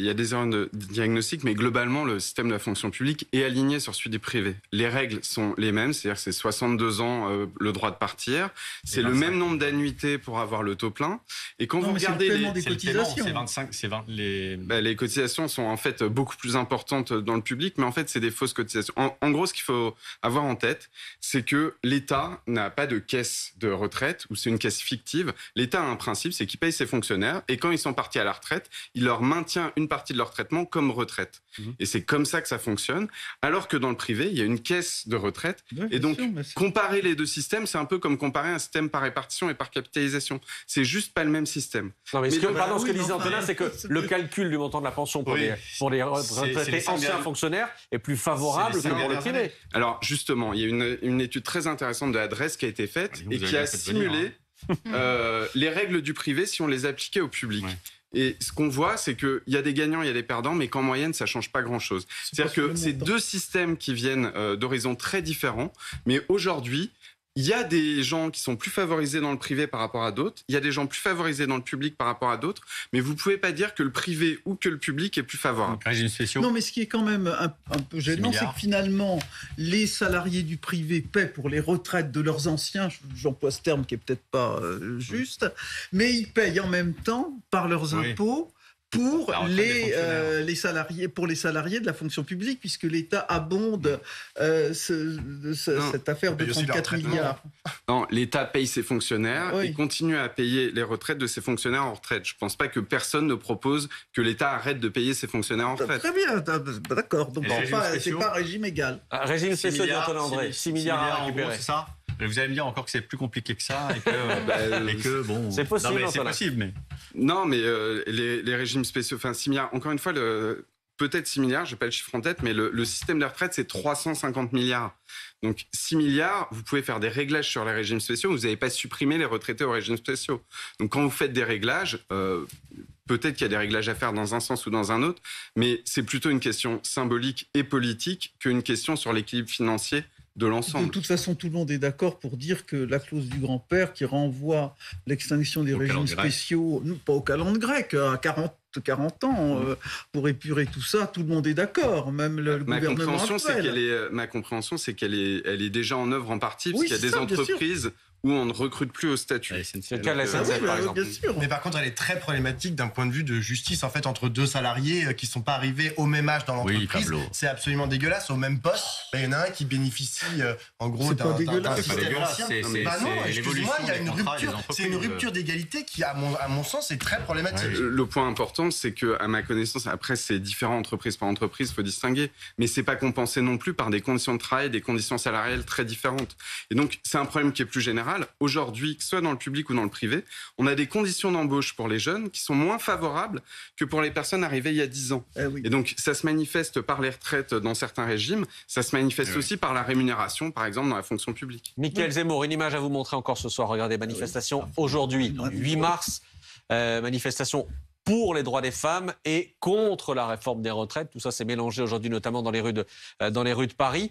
a des erreurs de diagnostic, mais globalement, le système de la fonction publique est aligné sur celui du privé. Les règles sont les mêmes, c'est-à-dire que c'est 62 ans le droit de partir, c'est le même nombre d'annuités pour avoir le taux plein. Et quand vous regardez des C'est le paiement, cotisations. c'est 25, c'est 20, les... les cotisations sont en fait beaucoup plus importantes dans le public, mais en fait, c'est des fausses cotisations. En gros, ce qu'il faut avoir en tête, c'est que l'État n'a pas de caisse de retraite, ou c'est une caisse fictive. L'État a un principe, c'est qu'il paye ses fonctionnaires, et quand ils sont partis à la retraite, il leur maintient une partie de leur traitement comme retraite. Et c'est comme ça que ça fonctionne. Alors que dans le privé, il y a une caisse de retraite. Ouais, Et bien donc, sûr, mais c'est- comparer les deux systèmes, c'est un peu comme comparer un système par répartition et par capitalisation. C'est juste pas le même système. Non, mais ce Mais que, donc, pardon, ce que oui, disait non, Antonin, mais- c'est que le calcul du montant de la pension pour Oui. les C'est retraités les cinq anciens dernières- fonctionnaires est plus favorable C'est que les pour le cinq privé. Alors justement, il y a une étude très intéressante de l'adresse qui a été faite Vous et avez qui a bien fait de venir, simulé les règles du privé si on les appliquait au public. Ouais. Et ce qu'on voit, c'est qu'il y a des gagnants, il y a des perdants, mais qu'en moyenne, ça change pas grand-chose. C'est-à-dire que c'est deux systèmes qui viennent d'horizons très différents, mais aujourd'hui, il y a des gens qui sont plus favorisés dans le privé par rapport à d'autres, il y a des gens plus favorisés dans le public par rapport à d'autres, mais vous pouvez pas dire que le privé ou que le public est plus favorable. régimes spéciaux. Non, mais ce qui est quand même un peu gênant, c'est milliards. que finalement, les salariés du privé paient pour les retraites de leurs anciens, j'emploie ce terme qui est peut-être pas juste, mais ils payent en même temps, par leurs Oui. impôts, pour La retraite des fonctionnaires. les salariés, pour les salariés de la fonction publique, puisque l'État abonde Non, cette affaire de paye aussi leur 34 traitement. milliards. Non, l'État paye ses fonctionnaires Oui. et continue à payer les retraites de ses fonctionnaires en retraite. Je pense pas que personne ne propose que l'État arrête de payer ses fonctionnaires en retraite. Très bien, d'accord. Donc Et les c'est régimes pas, spéciaux pas un régime égal. Régime 6 spécial milliards, d'Antonin André, 6 milliards à en gros, récupérer. c'est ça. Mais vous allez me dire encore que c'est plus compliqué que ça et que, bon. C'est possible, Non, mais c'est Antonin. possible, mais. Non, mais les régimes spéciaux, enfin 6 milliards, encore une fois, peut-être 6 milliards, je n'ai pas le chiffre en tête, mais le système de retraite, c'est 350 milliards. Donc 6 milliards, vous pouvez faire des réglages sur les régimes spéciaux, vous n'avez pas supprimé les retraités aux régimes spéciaux. Donc quand vous faites des réglages, peut-être qu'il y a des réglages à faire dans un sens ou dans un autre, mais c'est plutôt une question symbolique et politique qu'une question sur l'équilibre financier de De l'ensemble. toute façon, tout le monde est d'accord pour dire que la clause du grand-père qui renvoie l'extinction des Au régimes calendrier grec. spéciaux, non, pas au calendrier grec, à 40 ans, pour épurer tout ça, tout le monde est d'accord, même le Ma gouvernement compréhension, c'est actuel. ma compréhension, c'est qu'elle est déjà en œuvre en partie, parce Oui, qu'il y a c'est des ça, bien sûr. entreprises où on ne recrute plus au statut. La SNCF. C'est le cas de la Donc, Ah SNCF, oui, par bah, exemple. bien sûr. Mais par contre, elle est très problématique d'un point de vue de justice, en fait, entre deux salariés qui sont pas arrivés au même âge dans Oui, l'entreprise. Pablo. C'est absolument dégueulasse. Au même poste, il y en a un qui bénéficie, en gros, C'est pas dégueulasse. C'est pas système dégueulasse, ancien. c'est- Bah c'est non, l'évolution excuse-moi, il y a des une contrats et des rupture. C'est une entreprises. rupture d'égalité qui, à mon sens, est très problématique. Le point important, c'est que, à ma connaissance, après, c'est différent entreprise par entreprise, il faut distinguer, mais c'est pas compensé non plus par des conditions de travail, des conditions salariales très différentes. Et donc, c'est un problème qui est plus général. Aujourd'hui, que ce soit dans le public ou dans le privé, on a des conditions d'embauche pour les jeunes qui sont moins favorables que pour les personnes arrivées il y a 10 ans. Eh oui. Et donc, ça se manifeste par les retraites dans certains régimes, ça se manifeste Oui. aussi par la rémunération, par exemple, dans la fonction publique. Michael Zemmour, une image à vous montrer encore ce soir. Regardez, manifestation aujourd'hui, 8 mars, manifestation pour les droits des femmes et contre la réforme des retraites. Tout ça s'est mélangé aujourd'hui, notamment dans les rues de Paris.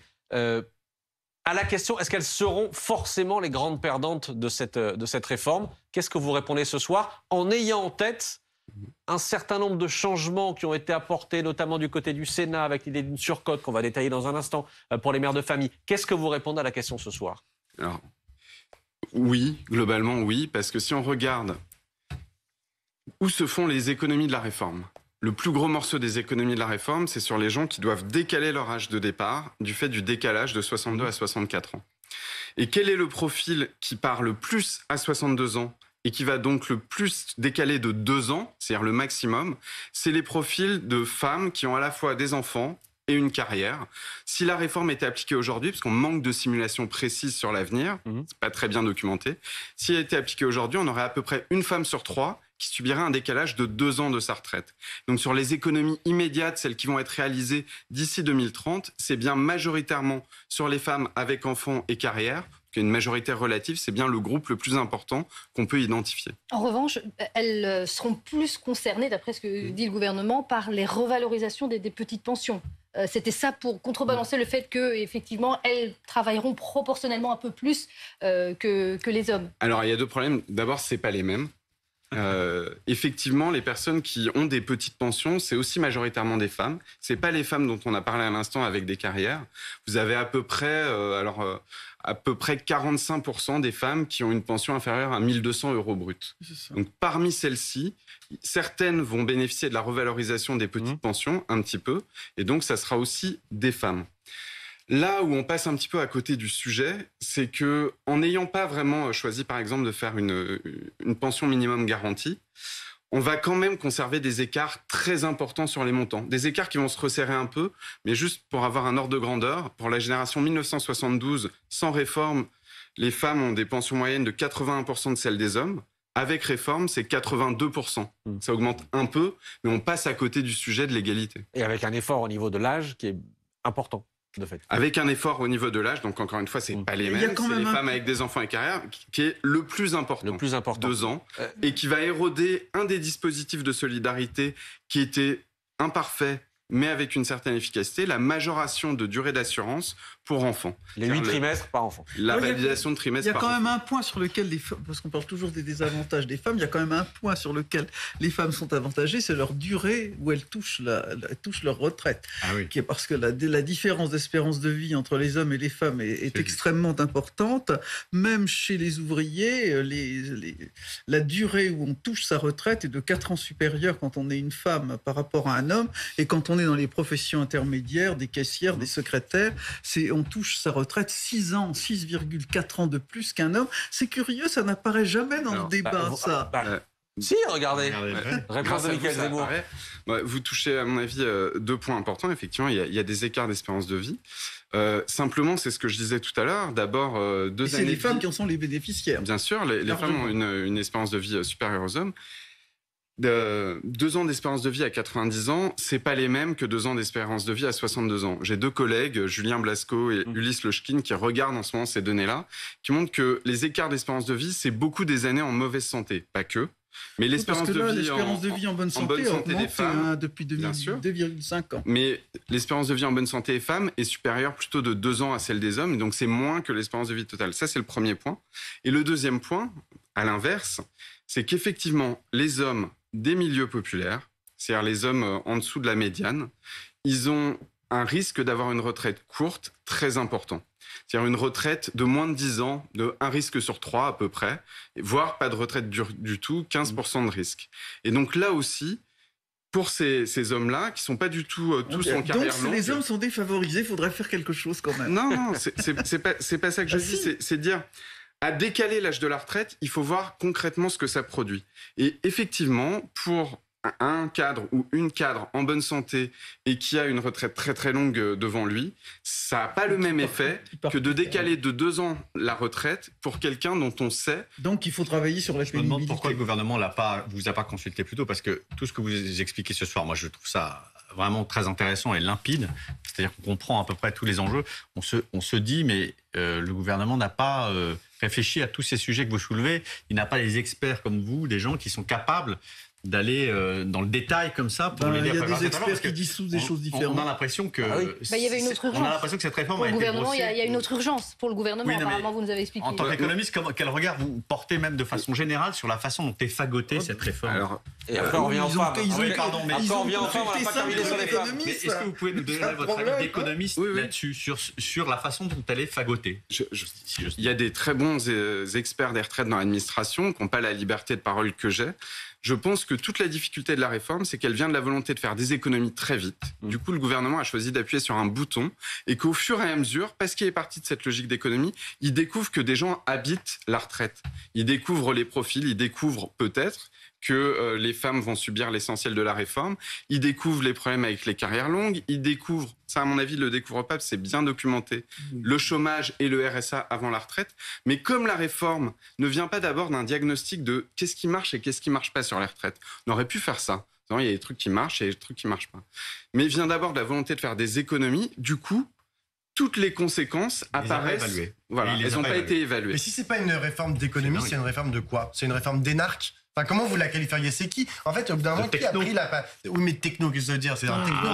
À la question, est-ce qu'elles seront forcément les grandes perdantes de cette réforme? Qu'est-ce que vous répondez ce soir en ayant en tête un certain nombre de changements qui ont été apportés, notamment du côté du Sénat, avec l'idée d'une surcote qu'on va détailler dans un instant pour les mères de famille? Qu'est-ce que vous répondez à la question ce soir? Alors, Oui, globalement oui, parce que si on regarde où se font les économies de la réforme, le plus gros morceau des économies de la réforme, c'est sur les gens qui doivent décaler leur âge de départ du fait du décalage de 62 à 64 ans. Et quel est le profil qui part le plus à 62 ans et qui va donc le plus décaler de 2 ans, c'est-à-dire le maximum? C'est les profils de femmes qui ont à la fois des enfants et une carrière. Si la réforme était appliquée aujourd'hui, parce qu'on manque de simulations précises sur l'avenir, c'est pas très bien documenté, si elle était appliquée aujourd'hui, on aurait à peu près une femme sur 3 qui subirait un décalage de 2 ans de sa retraite. Donc sur les économies immédiates, celles qui vont être réalisées d'ici 2030, c'est bien majoritairement sur les femmes avec enfants et carrière, qui est une majorité relative, c'est bien le groupe le plus important qu'on peut identifier. En revanche, elles seront plus concernées, d'après ce que dit le gouvernement, par les revalorisations des petites pensions. C'était ça pour contrebalancer le fait qu'effectivement, elles travailleront proportionnellement un peu plus que les hommes. Alors, il y a 2 problèmes. D'abord, c'est pas les mêmes. Effectivement, les personnes qui ont des petites pensions, c'est aussi majoritairement des femmes. C'est pas les femmes dont on a parlé à l'instant avec des carrières. Vous avez à peu près 45% des femmes qui ont une pension inférieure à 1 200 € brut. Donc, parmi celles-ci, certaines vont bénéficier de la revalorisation des petites pensions, un petit peu, et donc ça sera aussi des femmes. Là où on passe un petit peu à côté du sujet, c'est que en n'ayant pas vraiment choisi, par exemple, de faire une pension minimum garantie, on va quand même conserver des écarts très importants sur les montants. Des écarts qui vont se resserrer un peu, mais juste pour avoir un ordre de grandeur, pour la génération 1972, sans réforme, les femmes ont des pensions moyennes de 81% de celles des hommes. Avec réforme, c'est 82%. Ça augmente un peu, mais on passe à côté du sujet de l'égalité. Et avec un effort au niveau de l'âge qui est important. De fait. Avec un effort au niveau de l'âge, donc encore une fois, c'est pas les mêmes, c'est les femmes avec des enfants et carrière, qui est le plus important. 2 ans, et qui va éroder un des dispositifs de solidarité qui était imparfait, mais avec une certaine efficacité, la majoration de durée d'assurance pour enfants. Les 8 trimestres par enfant. La validation de trimestres par enfant. Il y a quand même un point sur lequel les femmes, parce qu'on parle toujours des désavantages des femmes, il y a quand même un point sur lequel les femmes sont avantagées, c'est leur durée où elles touchent leur retraite. Ah oui. Parce que la différence d'espérance de vie entre les hommes et les femmes est extrêmement importante. Même chez les ouvriers, la durée où on touche sa retraite est de 4 ans supérieure quand on est une femme par rapport à un homme. Et quand on est dans les professions intermédiaires, des caissières, des secrétaires, on touche sa retraite 6,4 ans de plus qu'un homme. C'est curieux, ça n'apparaît jamais dans le débat, ça. Si, regardez. Réponse de Mickaël Zemmour. Vous touchez, à mon avis, 2 points importants. Effectivement, il y a des écarts d'espérance de vie. Simplement, c'est ce que je disais tout à l'heure. D'abord, 2 années. C'est les femmes qui en sont les bénéficiaires. Bien sûr, les femmes ont une espérance de vie supérieure aux hommes. 2 ans d'espérance de vie à 90 ans, c'est pas les mêmes que 2 ans d'espérance de vie à 62 ans. J'ai 2 collègues, Julien Blasco et Ulysse Lechkin, qui regardent en ce moment ces données-là, qui montrent que les écarts d'espérance de vie, c'est beaucoup des années en mauvaise santé. Pas que. Mais l'espérance de vie en bonne santé des femmes, depuis 2,5 ans. Mais l'espérance de vie en bonne santé des femmes est supérieure plutôt de 2 ans à celle des hommes, et donc c'est moins que l'espérance de vie totale. Ça, c'est le premier point. Et le deuxième point, à l'inverse, c'est qu'effectivement, les hommes des milieux populaires, c'est-à-dire les hommes en dessous de la médiane, ils ont un risque d'avoir une retraite courte très important. C'est-à-dire une retraite de moins de 10 ans, de 1 risque sur 3 à peu près, voire pas de retraite du tout, 15% de risque. Et donc là aussi, pour ces hommes-là, qui sont pas du tout tous en carrière longue... Donc les hommes sont défavorisés, il faudrait faire quelque chose quand même. Non, c'est pas ça que je dis, c'est dire... À décaler l'âge de la retraite, il faut voir concrètement ce que ça produit. Et effectivement, pour un cadre ou une cadre en bonne santé et qui a une retraite très très longue devant lui, ça n'a pas le même effet que de décaler de 2 ans la retraite pour quelqu'un dont on sait... Donc il faut travailler sur la pénibilité. Je me demande pourquoi le gouvernement vous a pas consulté plus tôt, parce que tout ce que vous expliquez ce soir, moi je trouve ça vraiment très intéressant et limpide. C'est-à-dire qu'on comprend à peu près tous les enjeux. On se dit, mais le gouvernement n'a pas réfléchi à tous ces sujets que vous soulevez. Il n'a pas les experts comme vous, des gens qui sont capables d'aller dans le détail comme ça pour Il l'aider y a à préparer des cette réforme, experts qui disent tous des choses on différentes. a l'impression que il y avait une autre urgence. on a l'impression que cette réforme Pour a le été gouvernement, il y brossée. a une autre urgence pour le gouvernement. Oui, non, mais apparemment, vous nous avez expliqué. En tant qu'économiste, quel regard vous portez même de façon générale sur la façon dont est fagotée cette réforme? Alors, Et après, on revient aux femmes. mais Après, on revient aux femmes, on n'a pas terminé sur les femmes. Mais est-ce que vous pouvez nous donner votre avis d'économiste là-dessus, sur la façon dont elle est fagotée? il y a des très bons experts des retraites dans l'administration qui n'ont pas la liberté de parole que j'ai. Je pense que toute la difficulté de la réforme, c'est qu'elle vient de la volonté de faire des économies très vite. Du coup, le gouvernement a choisi d'appuyer sur un bouton et qu'au fur et à mesure, parce qu'il est parti de cette logique d'économie, il découvre que des gens habitent la retraite. Il découvre les profils, il découvre peut-être que les femmes vont subir l'essentiel de la réforme. Ils découvrent les problèmes avec les carrières longues. Ils découvrent, ça à mon avis, le découvre pas, c'est bien documenté, le chômage et le RSA avant la retraite. Mais comme la réforme ne vient pas d'abord d'un diagnostic de qu'est-ce qui marche et qu'est-ce qui marche pas sur les retraites, on aurait pu faire ça. Il y a des trucs qui marchent et des trucs qui marchent pas. Mais vient d'abord de la volonté de faire des économies. Du coup, toutes les conséquences apparaissent. Voilà, elles n'ont pas été évaluées. Mais si c'est pas une réforme d'économie, c'est une réforme de quoi? C'est une réforme d'énarque? Enfin, comment vous la qualifieriez? C'est qui? En fait, au bout d'un moment, qui a pris la... Oui, mais techno, qu'est-ce que ça veut dire? C'est un techno.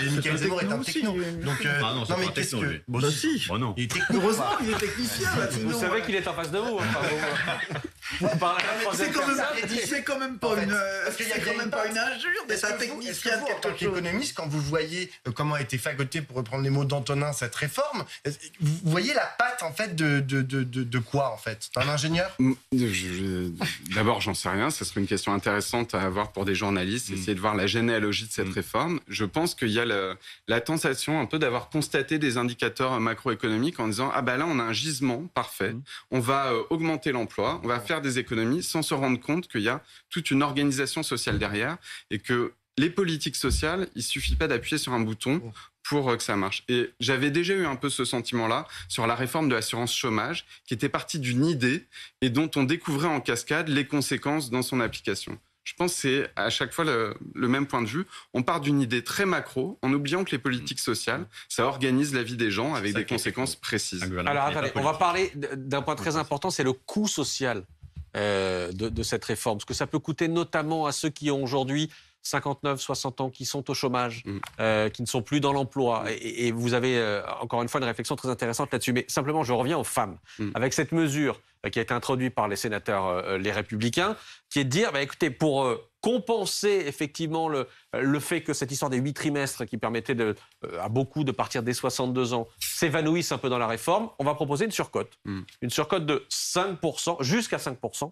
Et Michael Zemmour est un techno. Donc, non, mais qu'est-ce que... Bah si. Oh non. Il est techno. Heureusement, il est technicien. Là, sinon, Vous savez qu'il est en face de vous. Vous parlez à la troisième personne. c'est quand même pas une, c'est quand même pas une injure d'être un technicien de en tant quelque chose. qu'économiste, quand vous voyez comment a été fagotée, pour reprendre les mots d'Antonin, cette réforme, vous voyez la patte, en fait, de quoi, en fait? D'un ingénieur? D'abord, j'en sais rien. Ce serait une question intéressante à avoir pour des journalistes, essayer de voir la généalogie de cette réforme. Je pense qu'il y a la tentation un peu d'avoir constaté des indicateurs macroéconomiques en disant « Ah ben là, on a un gisement parfait, on va augmenter l'emploi, on va faire des économies » sans se rendre compte qu'il y a toute une organisation sociale derrière et que les politiques sociales, il suffit pas d'appuyer sur un bouton pour que ça marche. Et j'avais déjà eu un peu ce sentiment-là sur la réforme de l'assurance chômage, qui était partie d'une idée et dont on découvrait en cascade les conséquences dans son application. Je pense que c'est à chaque fois le même point de vue. On part d'une idée très macro, en oubliant que les politiques sociales, ça organise la vie des gens avec des conséquences précises. Alors attendez, on va parler d'un point très important, c'est le coût social de cette réforme. Ce que ça peut coûter notamment à ceux qui ont aujourd'hui 59, 60 ans, qui sont au chômage, qui ne sont plus dans l'emploi. Et vous avez, encore une fois, une réflexion très intéressante là-dessus. Mais simplement, je reviens aux femmes. Avec cette mesure qui a été introduite par les sénateurs les Républicains, qui est de dire, écoutez, pour compenser effectivement le fait que cette histoire des 8 trimestres qui permettait à beaucoup de partir dès 62 ans s'évanouisse un peu dans la réforme, on va proposer une surcote. Une surcote de 5%, jusqu'à 5%.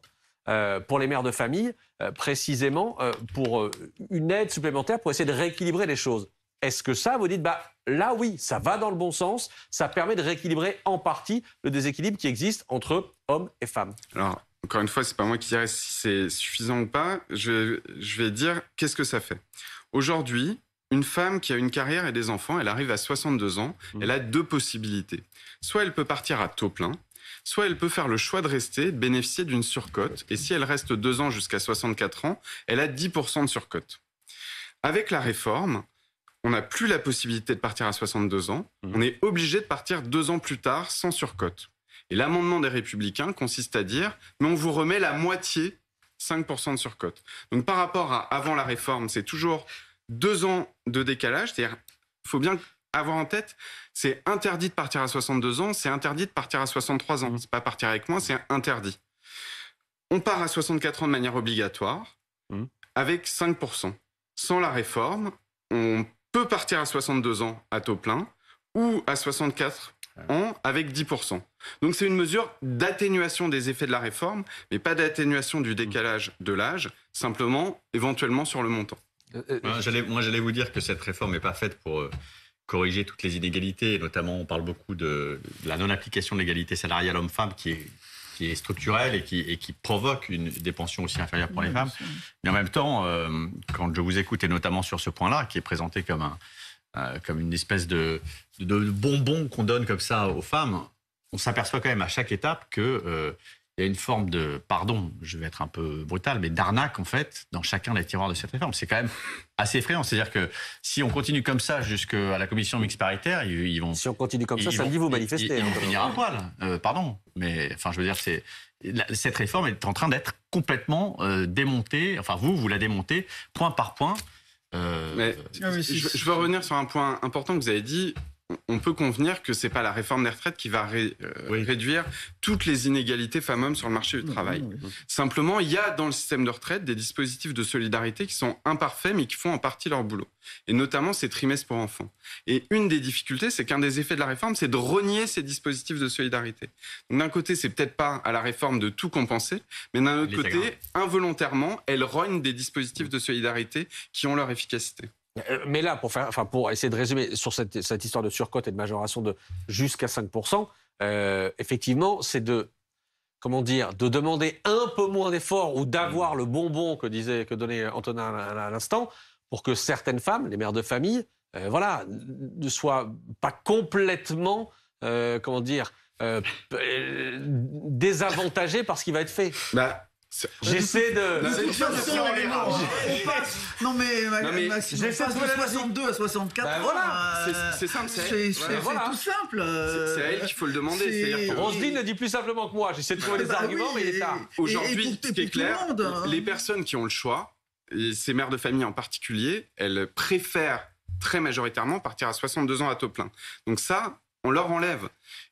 Pour les mères de famille, précisément pour une aide supplémentaire pour essayer de rééquilibrer les choses. Est-ce que ça, vous dites, là oui, ça va dans le bon sens, ça permet de rééquilibrer en partie le déséquilibre qui existe entre hommes et femmes? Alors, encore une fois, c'est pas moi qui dirais si c'est suffisant ou pas. Je vais dire qu'est-ce que ça fait. Aujourd'hui, une femme qui a une carrière et des enfants, elle arrive à 62 ans, elle a 2 possibilités. Soit elle peut partir à taux plein, soit elle peut faire le choix de rester, de bénéficier d'une surcote. Et si elle reste 2 ans jusqu'à 64 ans, elle a 10% de surcote. Avec la réforme, on n'a plus la possibilité de partir à 62 ans. On est obligé de partir 2 ans plus tard sans surcote. Et l'amendement des Républicains consiste à dire « mais on vous remet la moitié, 5% de surcote ». Donc par rapport à avant la réforme, c'est toujours 2 ans de décalage. C'est-à-dire, il faut bien avoir en tête, c'est interdit de partir à 62 ans, c'est interdit de partir à 63 ans. C'est pas partir avec moi, c'est interdit. On part à 64 ans de manière obligatoire, avec 5%. Sans la réforme, on peut partir à 62 ans à taux plein, ou à 64 ans avec 10%. Donc c'est une mesure d'atténuation des effets de la réforme, mais pas d'atténuation du décalage de l'âge, simplement, éventuellement sur le montant. J'allais vous dire que cette réforme n'est pas faite pour corriger toutes les inégalités, et notamment on parle beaucoup de la non-application de l'égalité salariale homme-femme qui est structurelle et qui provoque des pensions aussi inférieures pour les femmes. Mais en même temps, quand je vous écoute, et notamment sur ce point-là, qui est présenté comme une espèce de bonbon qu'on donne comme ça aux femmes, on s'aperçoit quand même à chaque étape que il y a une forme de, pardon, je vais être un peu brutal, mais d'arnaque, en fait, dans chacun des tiroirs de cette réforme. C'est quand même assez effrayant. C'est-à-dire que si on continue comme ça jusqu'à la commission mixte paritaire, ils vont... Si on continue comme ça, samedi, vous manifestez. Ils vont finir à poil. Pardon. Mais, enfin, je veux dire, cette réforme est en train d'être complètement démontée. Enfin, vous la démontez point par point. Je veux revenir sur un point important que vous avez dit. On peut convenir que c'est pas la réforme des retraites qui va réduire toutes les inégalités femmes-hommes sur le marché du travail. Simplement, il y a dans le système de retraite des dispositifs de solidarité qui sont imparfaits mais qui font en partie leur boulot. Et notamment ces trimestres pour enfants. Et une des difficultés, c'est qu'un des effets de la réforme, c'est de renier ces dispositifs de solidarité. Donc d'un côté, c'est peut-être pas à la réforme de tout compenser, mais d'un autre côté, involontairement, elle rogne des dispositifs de solidarité qui ont leur efficacité. Mais là, pour essayer de résumer sur cette histoire de surcote et de majoration de jusqu'à 5%, effectivement, c'est de demander un peu moins d'efforts ou d'avoir le bonbon que donnait Antonin à l'instant, pour que certaines femmes, les mères de famille, ne soient pas complètement, désavantagées par ce qui va être fait. J'essaie de... Non mais j'essaie de 62 à 64 c'est simple, c'est tout simple. C'est à elle qu'il faut le demander. Roselyne le dit plus simplement que moi. J'essaie de trouver des arguments, mais il est tard. Aujourd'hui, ce qui est clair, les personnes qui ont le choix, et ces mères de famille en particulier, elles préfèrent très majoritairement partir à 62 ans à taux plein. Donc ça, on leur enlève.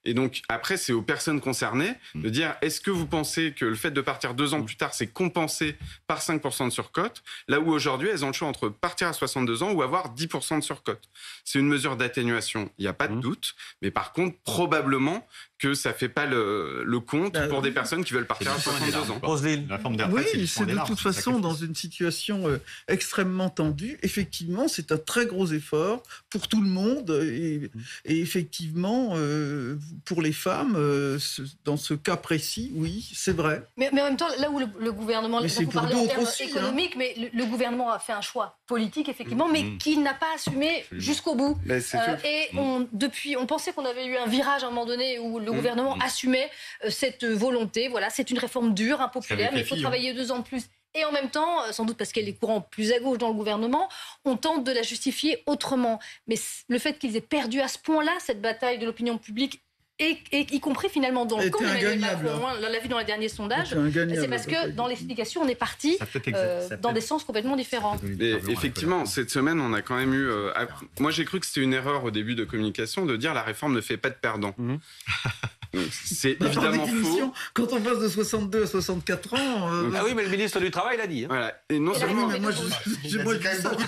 Et donc, après, c'est aux personnes concernées de dire, est-ce que vous pensez que le fait de partir 2 ans plus tard, c'est compensé par 5% de surcote, là où aujourd'hui, elles ont le choix entre partir à 62 ans ou avoir 10% de surcote. C'est une mesure d'atténuation, il n'y a pas de doute, mais par contre, probablement que ça ne fait pas le compte pour des personnes qui veulent partir à 62 ans. Roselyne. Oui, c'est de toute façon, dans une situation extrêmement tendue, effectivement, c'est un très gros effort pour tout le monde, et effectivement, pour les femmes, dans ce cas précis, oui, c'est vrai. Mais en même temps, là où le gouvernement, vous parlez en termes économiques, mais le gouvernement a fait un choix politique, effectivement, mais qu'il n'a pas assumé jusqu'au bout. On pensait qu'on avait eu un virage à un moment donné où le gouvernement assumait cette volonté. Voilà, c'est une réforme dure, impopulaire, mais il faut travailler 2 ans de plus. Et en même temps, sans doute parce qu'elle est courant plus à gauche dans le gouvernement, on tente de la justifier autrement. Mais le fait qu'ils aient perdu à ce point-là cette bataille de l'opinion publique, et y compris finalement dans le camp d'Emmanuel Macron, on l'a vu dans les derniers sondages, c'est parce que dans l'explication, on est parti dans des sens complètement différents. Et effectivement, cette semaine, on a quand même eu... moi, j'ai cru que c'était une erreur au début de communication de dire la réforme ne fait pas de perdants. C'est évidemment faux. Quand on passe de 62 à 64 ans... oui, mais le ministre du Travail l'a dit. Hein. Voilà. Et non seulement... moi, je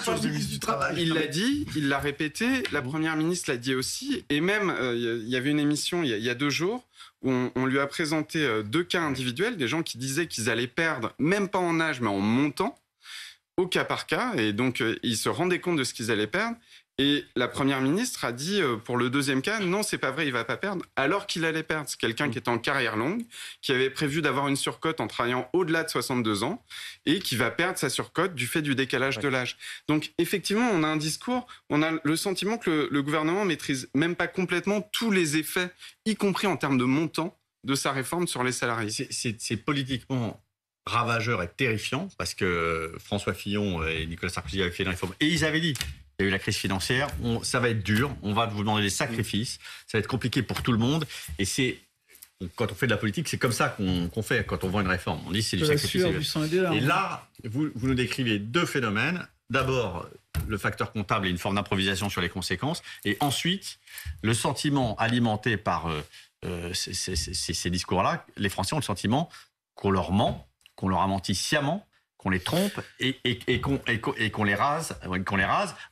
parle du ministre du Travail. Il l'a dit, il l'a répété, la Première ministre l'a dit aussi, et même, il y avait une émission il y a 2 jours où on lui a présenté 2 cas individuels, des gens qui disaient qu'ils allaient perdre, même pas en âge, mais en montant, au cas par cas, et donc ils se rendaient compte de ce qu'ils allaient perdre. Et la Première ministre a dit, pour le 2e cas, non, c'est pas vrai, il va pas perdre, alors qu'il allait perdre. C'est quelqu'un qui est en carrière longue, qui avait prévu d'avoir une surcote en travaillant au-delà de 62 ans, et qui va perdre sa surcote du fait du décalage de l'âge. Donc, effectivement, on a un discours, on a le sentiment que le gouvernement maîtrise même pas complètement tous les effets, y compris en termes de montant, de sa réforme sur les salariés. C'est politiquement ravageur et terrifiant, parce que François Fillon et Nicolas Sarkozy avaient fait une réforme, et ils avaient dit... Il y a eu la crise financière, ça va être dur, on va vous demander des sacrifices, ça va être compliqué pour tout le monde. Et quand on fait de la politique, c'est comme ça qu'on fait quand on vend une réforme. On dit c'est du sacrifice. Et là, vous nous décrivez 2 phénomènes. D'abord, le facteur comptable et une forme d'improvisation sur les conséquences. Et ensuite, le sentiment alimenté par ces discours-là, les Français ont le sentiment qu'on leur ment, qu'on leur a menti sciemment, qu'on les trompe et qu'on les rase,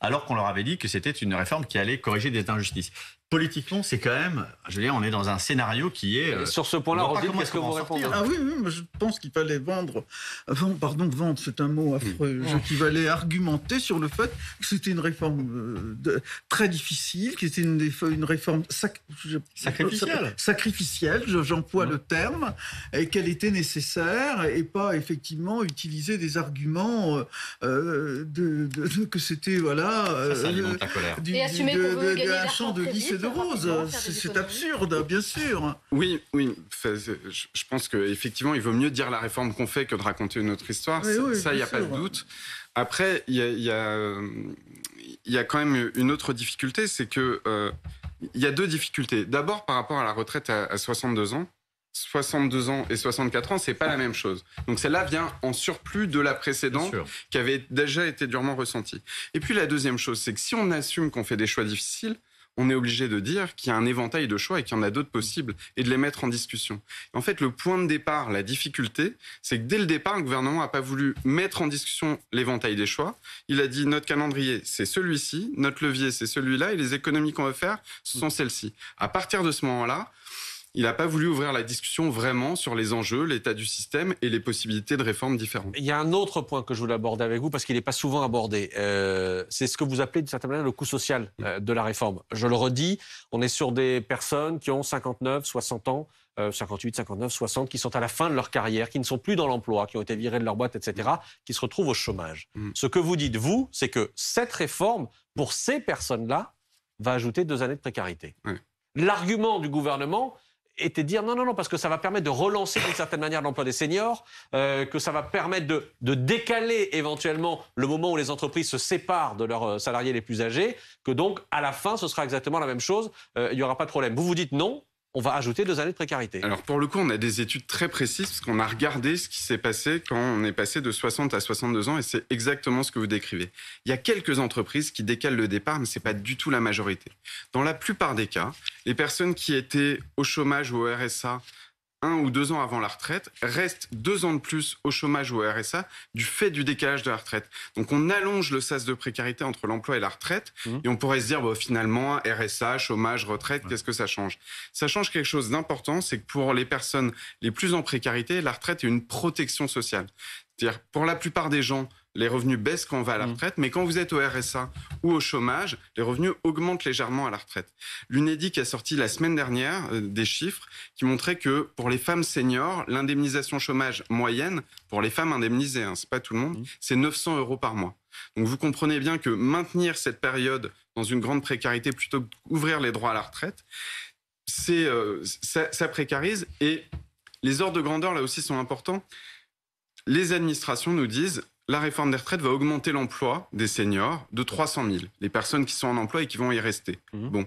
alors qu'on leur avait dit que c'était une réforme qui allait corriger des injustices. Politiquement, c'est quand même, je veux dire, on est dans un scénario qui est... Sur ce point-là, Roselyne, qu'est-ce que vous répondez ? Oui, moi je pense qu'il fallait vendre, c'est un mot affreux, qu'il fallait argumenter sur le fait que c'était une réforme très difficile, que c'était une réforme sacrificielle, j'emploie le terme, et qu'elle était nécessaire, et pas effectivement utiliser des arguments que c'était, ça alimente la colère. Et assumer qu'on veut gagner un champ de lys effet de rose. C'est absurde, bien sûr. Oui. Je pense qu'effectivement, il vaut mieux dire la réforme qu'on fait que de raconter une autre histoire. Oui, ça, il n'y a pas de doute. Après, il y a quand même une autre difficulté, c'est que il y a deux difficultés. D'abord, par rapport à la retraite à 62 ans. 62 ans et 64 ans, c'est pas la même chose. Donc celle-là vient en surplus de la précédente qui avait déjà été durement ressentie. Et puis la deuxième chose, c'est que si on assume qu'on fait des choix difficiles, on est obligé de dire qu'il y a un éventail de choix et qu'il y en a d'autres possibles et de les mettre en discussion. En fait, le point de départ, la difficulté, c'est que dès le départ, le gouvernement n'a pas voulu mettre en discussion l'éventail des choix. Il a dit notre calendrier, c'est celui-ci, notre levier, c'est celui-là et les économies qu'on veut faire, ce sont celles-ci. À partir de ce moment-là, il n'a pas voulu ouvrir la discussion vraiment sur les enjeux, l'état du système et les possibilités de réformes différentes. Il y a un autre point que je voulais aborder avec vous parce qu'il n'est pas souvent abordé. C'est ce que vous appelez d'une certaine manière le coût social de la réforme. Je le redis, on est sur des personnes qui ont 59, 60 ans, 58, 59, 60, qui sont à la fin de leur carrière, qui ne sont plus dans l'emploi, qui ont été virés de leur boîte, etc., qui se retrouvent au chômage. Ce que vous dites, vous, c'est que cette réforme, pour ces personnes-là, va ajouter 2 années de précarité. L'argument du gouvernement était de dire non, parce que ça va permettre de relancer d'une certaine manière l'emploi des seniors, que ça va permettre de décaler éventuellement le moment où les entreprises se séparent de leurs salariés les plus âgés, que donc à la fin ce sera exactement la même chose, il n'y aura pas de problème. Vous dites non, on va ajouter 2 années de précarité. Alors pour le coup, on a des études très précises parce qu'on a regardé ce qui s'est passé quand on est passé de 60 à 62 ans et c'est exactement ce que vous décrivez. Il y a quelques entreprises qui décalent le départ, mais ce n'est pas du tout la majorité. Dans la plupart des cas, les personnes qui étaient au chômage ou au RSA 1 ou 2 ans avant la retraite restent 2 ans de plus au chômage ou au RSA du fait du décalage de la retraite. Donc on allonge le sas de précarité entre l'emploi et la retraite et on pourrait se dire finalement RSA, chômage, retraite, qu'est-ce que ça change ? Ça change quelque chose d'important, c'est que pour les personnes les plus en précarité, la retraite est une protection sociale. C'est-à-dire pour la plupart des gens, les revenus baissent quand on va à la retraite, mais quand vous êtes au RSA ou au chômage, les revenus augmentent légèrement à la retraite. L'UNEDIC a sorti la semaine dernière des chiffres qui montraient que pour les femmes seniors, l'indemnisation chômage moyenne, pour les femmes indemnisées, c'est pas tout le monde, c'est 900 € par mois. Donc vous comprenez bien que maintenir cette période dans une grande précarité plutôt qu'ouvrir les droits à la retraite, ça précarise. Et les ordres de grandeur là aussi sont importants. Les administrations nous disent la réforme des retraites va augmenter l'emploi des seniors de 300 000, les personnes qui sont en emploi et qui vont y rester. Bon.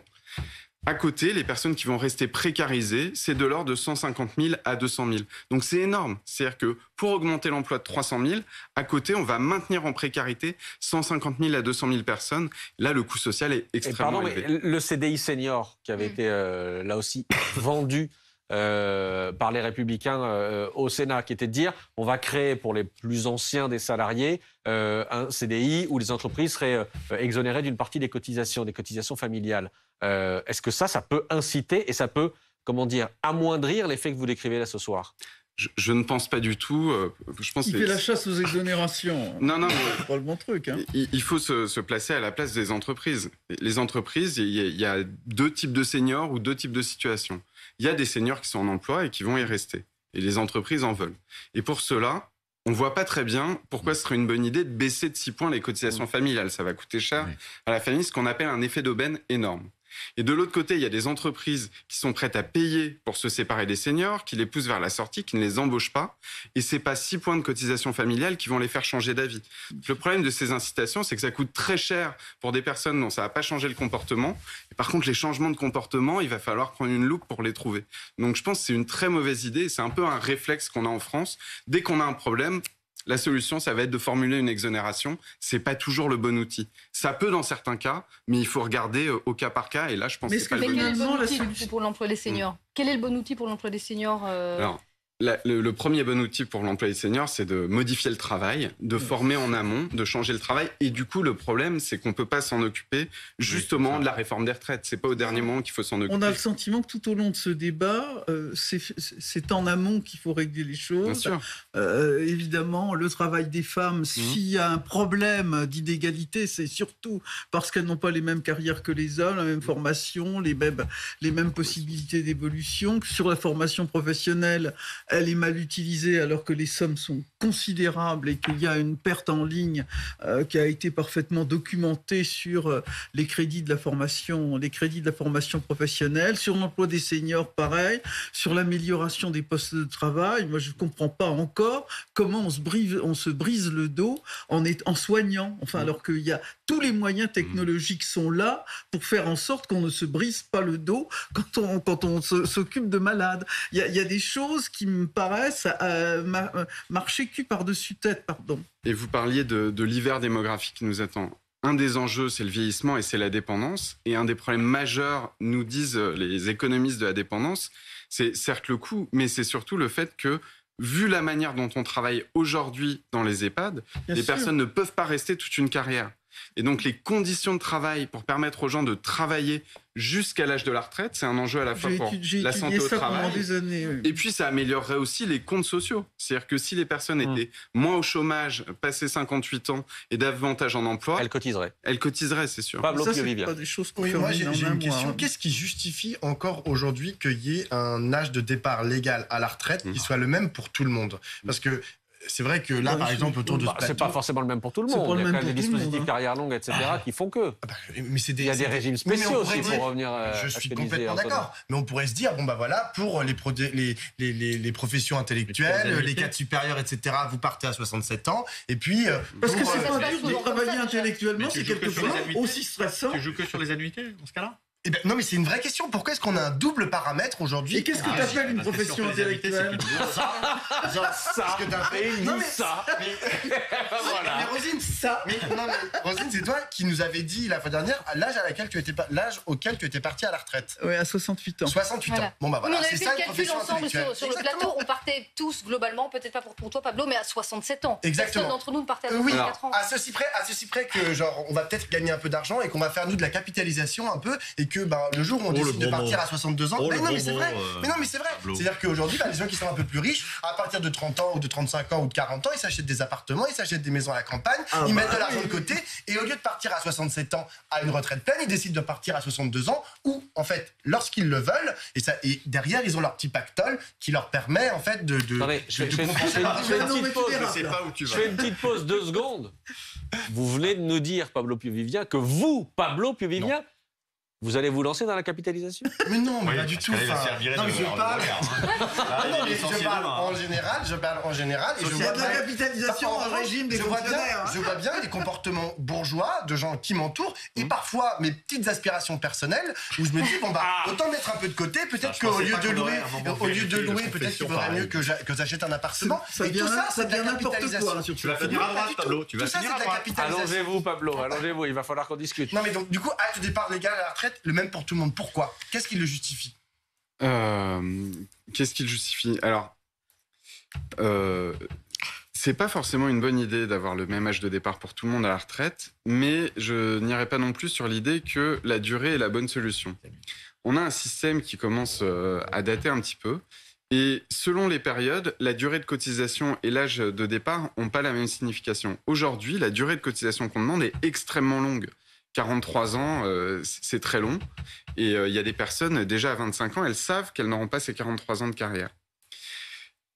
À côté, les personnes qui vont rester précarisées, c'est de l'ordre de 150 000 à 200 000. Donc c'est énorme. C'est-à-dire que pour augmenter l'emploi de 300 000, à côté, on va maintenir en précarité 150 000 à 200 000 personnes. Là, le coût social est extrêmement élevé. Mais le CDI senior, qui avait été là aussi vendu par les Républicains au Sénat, qui était de dire on va créer pour les plus anciens des salariés un CDI où les entreprises seraient exonérées d'une partie des cotisations familiales. Est-ce que ça peut inciter et ça peut, amoindrir l'effet que vous décrivez là ce soir ? Je ne pense pas du tout. Je pense il fait la chasse aux exonérations. Non, c'est pas le bon truc. Il faut se placer à la place des entreprises. Les entreprises, il y a 2 types de seniors ou 2 types de situations. Il y a des seniors qui sont en emploi et qui vont y rester. Et les entreprises en veulent. Et pour cela, on ne voit pas très bien pourquoi ce serait une bonne idée de baisser de 6 points les cotisations familiales. Ça va coûter cher à la famille, ce qu'on appelle un effet d'aubaine énorme. Et de l'autre côté, il y a des entreprises qui sont prêtes à payer pour se séparer des seniors, qui les poussent vers la sortie, qui ne les embauchent pas. Et ce n'est pas 6 points de cotisation familiale qui vont les faire changer d'avis. Le problème de ces incitations, c'est que ça coûte très cher pour des personnes dont ça ne va pas changer le comportement. Et par contre, les changements de comportement, il va falloir prendre une loupe pour les trouver. Donc je pense que c'est une très mauvaise idée. C'est un peu un réflexe qu'on a en France. Dès qu'on a un problème, la solution, ça va être de formuler une exonération. C'est pas toujours le bon outil. Ça peut dans certains cas, mais il faut regarder au cas par cas. Et là, je pense que c'est pas le bon outil. Quel est le bon outil pour l'emploi des seniors ? Quel est le bon outil pour l'emploi des seniors Alors, le premier bon outil pour l'emploi des seniors, c'est de modifier le travail, de former en amont, de changer le travail. Et du coup, le problème, c'est qu'on peut pas s'en occuper justement de la réforme des retraites. C'est pas au dernier moment qu'il faut s'en occuper. On a le sentiment que tout au long de ce débat, c'est en amont qu'il faut régler les choses. Bien sûr. Évidemment, le travail des femmes, s'il y a un problème d'inégalité, c'est surtout parce qu'elles n'ont pas les mêmes carrières que les hommes, la même formation, les mêmes possibilités d'évolution. Sur la formation professionnelle, elle est mal utilisée alors que les sommes sont considérables et qu'il y a une perte en ligne qui a été parfaitement documentée sur les crédits de la formation professionnelle, sur l'emploi des seniors, pareil, sur l'amélioration des postes de travail. Moi, je ne comprends pas encore comment on se brise le dos en soignant, alors qu'il y a tous les moyens technologiques sont là pour faire en sorte qu'on ne se brise pas le dos quand on s'occupe de malades. Il y a des choses qui me paraissent marcher cul par-dessus tête, pardon. Et vous parliez de l'hiver démographique qui nous attend. Un des enjeux, c'est le vieillissement et c'est la dépendance. Et un des problèmes majeurs, nous disent les économistes de la dépendance, c'est certes le coût, mais c'est surtout le fait que, vu la manière dont on travaille aujourd'hui dans les EHPAD, les personnes ne peuvent pas rester toute une carrière. Et donc, les conditions de travail pour permettre aux gens de travailler jusqu'à l'âge de la retraite, c'est un enjeu à la fois pour la santé au travail. Des années, oui. Et puis, ça améliorerait aussi les comptes sociaux. C'est-à-dire que si les personnes étaient moins au chômage, passé 58 ans et davantage en emploi... Elles cotiseraient. Elles cotiseraient, c'est sûr. Pablo Ça, Piovivia. c'est pas des choses qu'on Oui, fait moi j'ai en un une question. mois. Qu'est-ce qui justifie encore aujourd'hui qu'il y ait un âge de départ légal à la retraite qui soit le même pour tout le monde? Parce que c'est vrai que là, par exemple, autour de ce C'est plateau... pas forcément le même pour tout le C'est monde. pas Il y le a même quand même des pour tout le monde, dispositifs hein. carrière longue, etc., qui font que. Mais c'est Il y a des régimes mais spéciaux on aussi pourrait pour dire- revenir à Je ce suis que disait complètement Antonin. d'accord. Mais on pourrait se dire, bon bah voilà, pour les professions intellectuelles, les cadres supérieurs, etc., vous partez à 67 ans. Et puis... Parce que pour, c'est ça pas se passe dur de souvent comme travailler ça, déjà. intellectuellement, Mais tu c'est joues que quelque sur les chose annuités. aussi stressant. Tu joues que sur les annuités dans ce cas-là? Eh ben, non, mais c'est une vraie question. Pourquoi est-ce qu'on a un double paramètre aujourd'hui? Et qu'est-ce que tu appelles une profession intellectuelle? Ça, que t'as fait Nous, ça. Voilà. Mais Rosine, Rosine, c'est toi qui nous avais dit la fois dernière l'âge auquel tu étais parti à la retraite. Oui, à 68 ans. 68 ans. Voilà. Bon bah voilà, on avait c'est fait ça le une calcul profession ensemble intellectuelle. sur le Exactement. plateau. On partait tous globalement, peut-être pas pour toi Pablo, mais à 67 ans. Exactement. Personne d'entre nous ne partait à Oui, 64 ans. à ceci près que genre on va peut-être gagner un peu d'argent et qu'on va faire nous de la capitalisation un peu et que le jour où on décide de partir à 62 ans, mais non mais c'est vrai. Pablo. C'est-à-dire qu'aujourd'hui les gens qui sont un peu plus riches, à partir de 30 ans ou de 35 ans ou de 40 ans, ils s'achètent des appartements, ils s'achètent des maisons à la campagne, ils mettent de l'argent de côté et au lieu de partir à 67 ans à une retraite pleine, ils décident de partir à 62 ans où en fait lorsqu'ils le veulent et derrière ils ont leur petit pactole qui leur permet en fait de Attendez, je fais une compenser leur petite Non, mais tu pause. verras. Je sais pas où tu Je vas. fais une petite pause, 2 secondes. Vous venez de nous dire, Pablo Piovivia, que vous, Pablo Piovivia, vous allez vous lancer dans la capitalisation? Mais non, mais Oui, pas du parce tout. qu'elle va enfin, se faire virer non, de mais je leur parle. regard, Ah non, mais je licencié parle demain, en général, et je Il y vois a de la bien- capitalisation En dans le revanche, régime des je vois bien- fonctionnaires. Je vois bien les comportements bourgeois de gens qui m'entourent et parfois mes petites aspirations personnelles où je me dis bon autant mettre un peu de côté, peut-être je qu'au pensais lieu pas de qu'on louer, aurait un moment au lieu de vérifié louer, la peut-être qu'il confession vaudrait mieux pareil. que j'achète un appartement. Ça Et tout devient ça, c'est de la n'importe capitalisation. quoi. Tu vas finir à droite, Pablo. Tu vas Tout ça, finir c'est à de la droite. capitalisation. Allongez-vous, Pablo, allongez-vous. Il va falloir qu'on discute. Non mais donc du coup, âge de départ légal à la retraite, le même pour tout le monde. Pourquoi? Qu'est-ce qui le justifie? Qu'est-ce qui le justifie? Alors, c'est pas forcément une bonne idée d'avoir le même âge de départ pour tout le monde à la retraite, mais je n'irai pas non plus sur l'idée que la durée est la bonne solution. On a un système qui commence à dater un petit peu, et selon les périodes, la durée de cotisation et l'âge de départ n'ont pas la même signification. Aujourd'hui, la durée de cotisation qu'on demande est extrêmement longue. 43 ans, c'est très long. Et il y a des personnes, déjà à 25 ans, elles savent qu'elles n'auront pas ces 43 ans de carrière.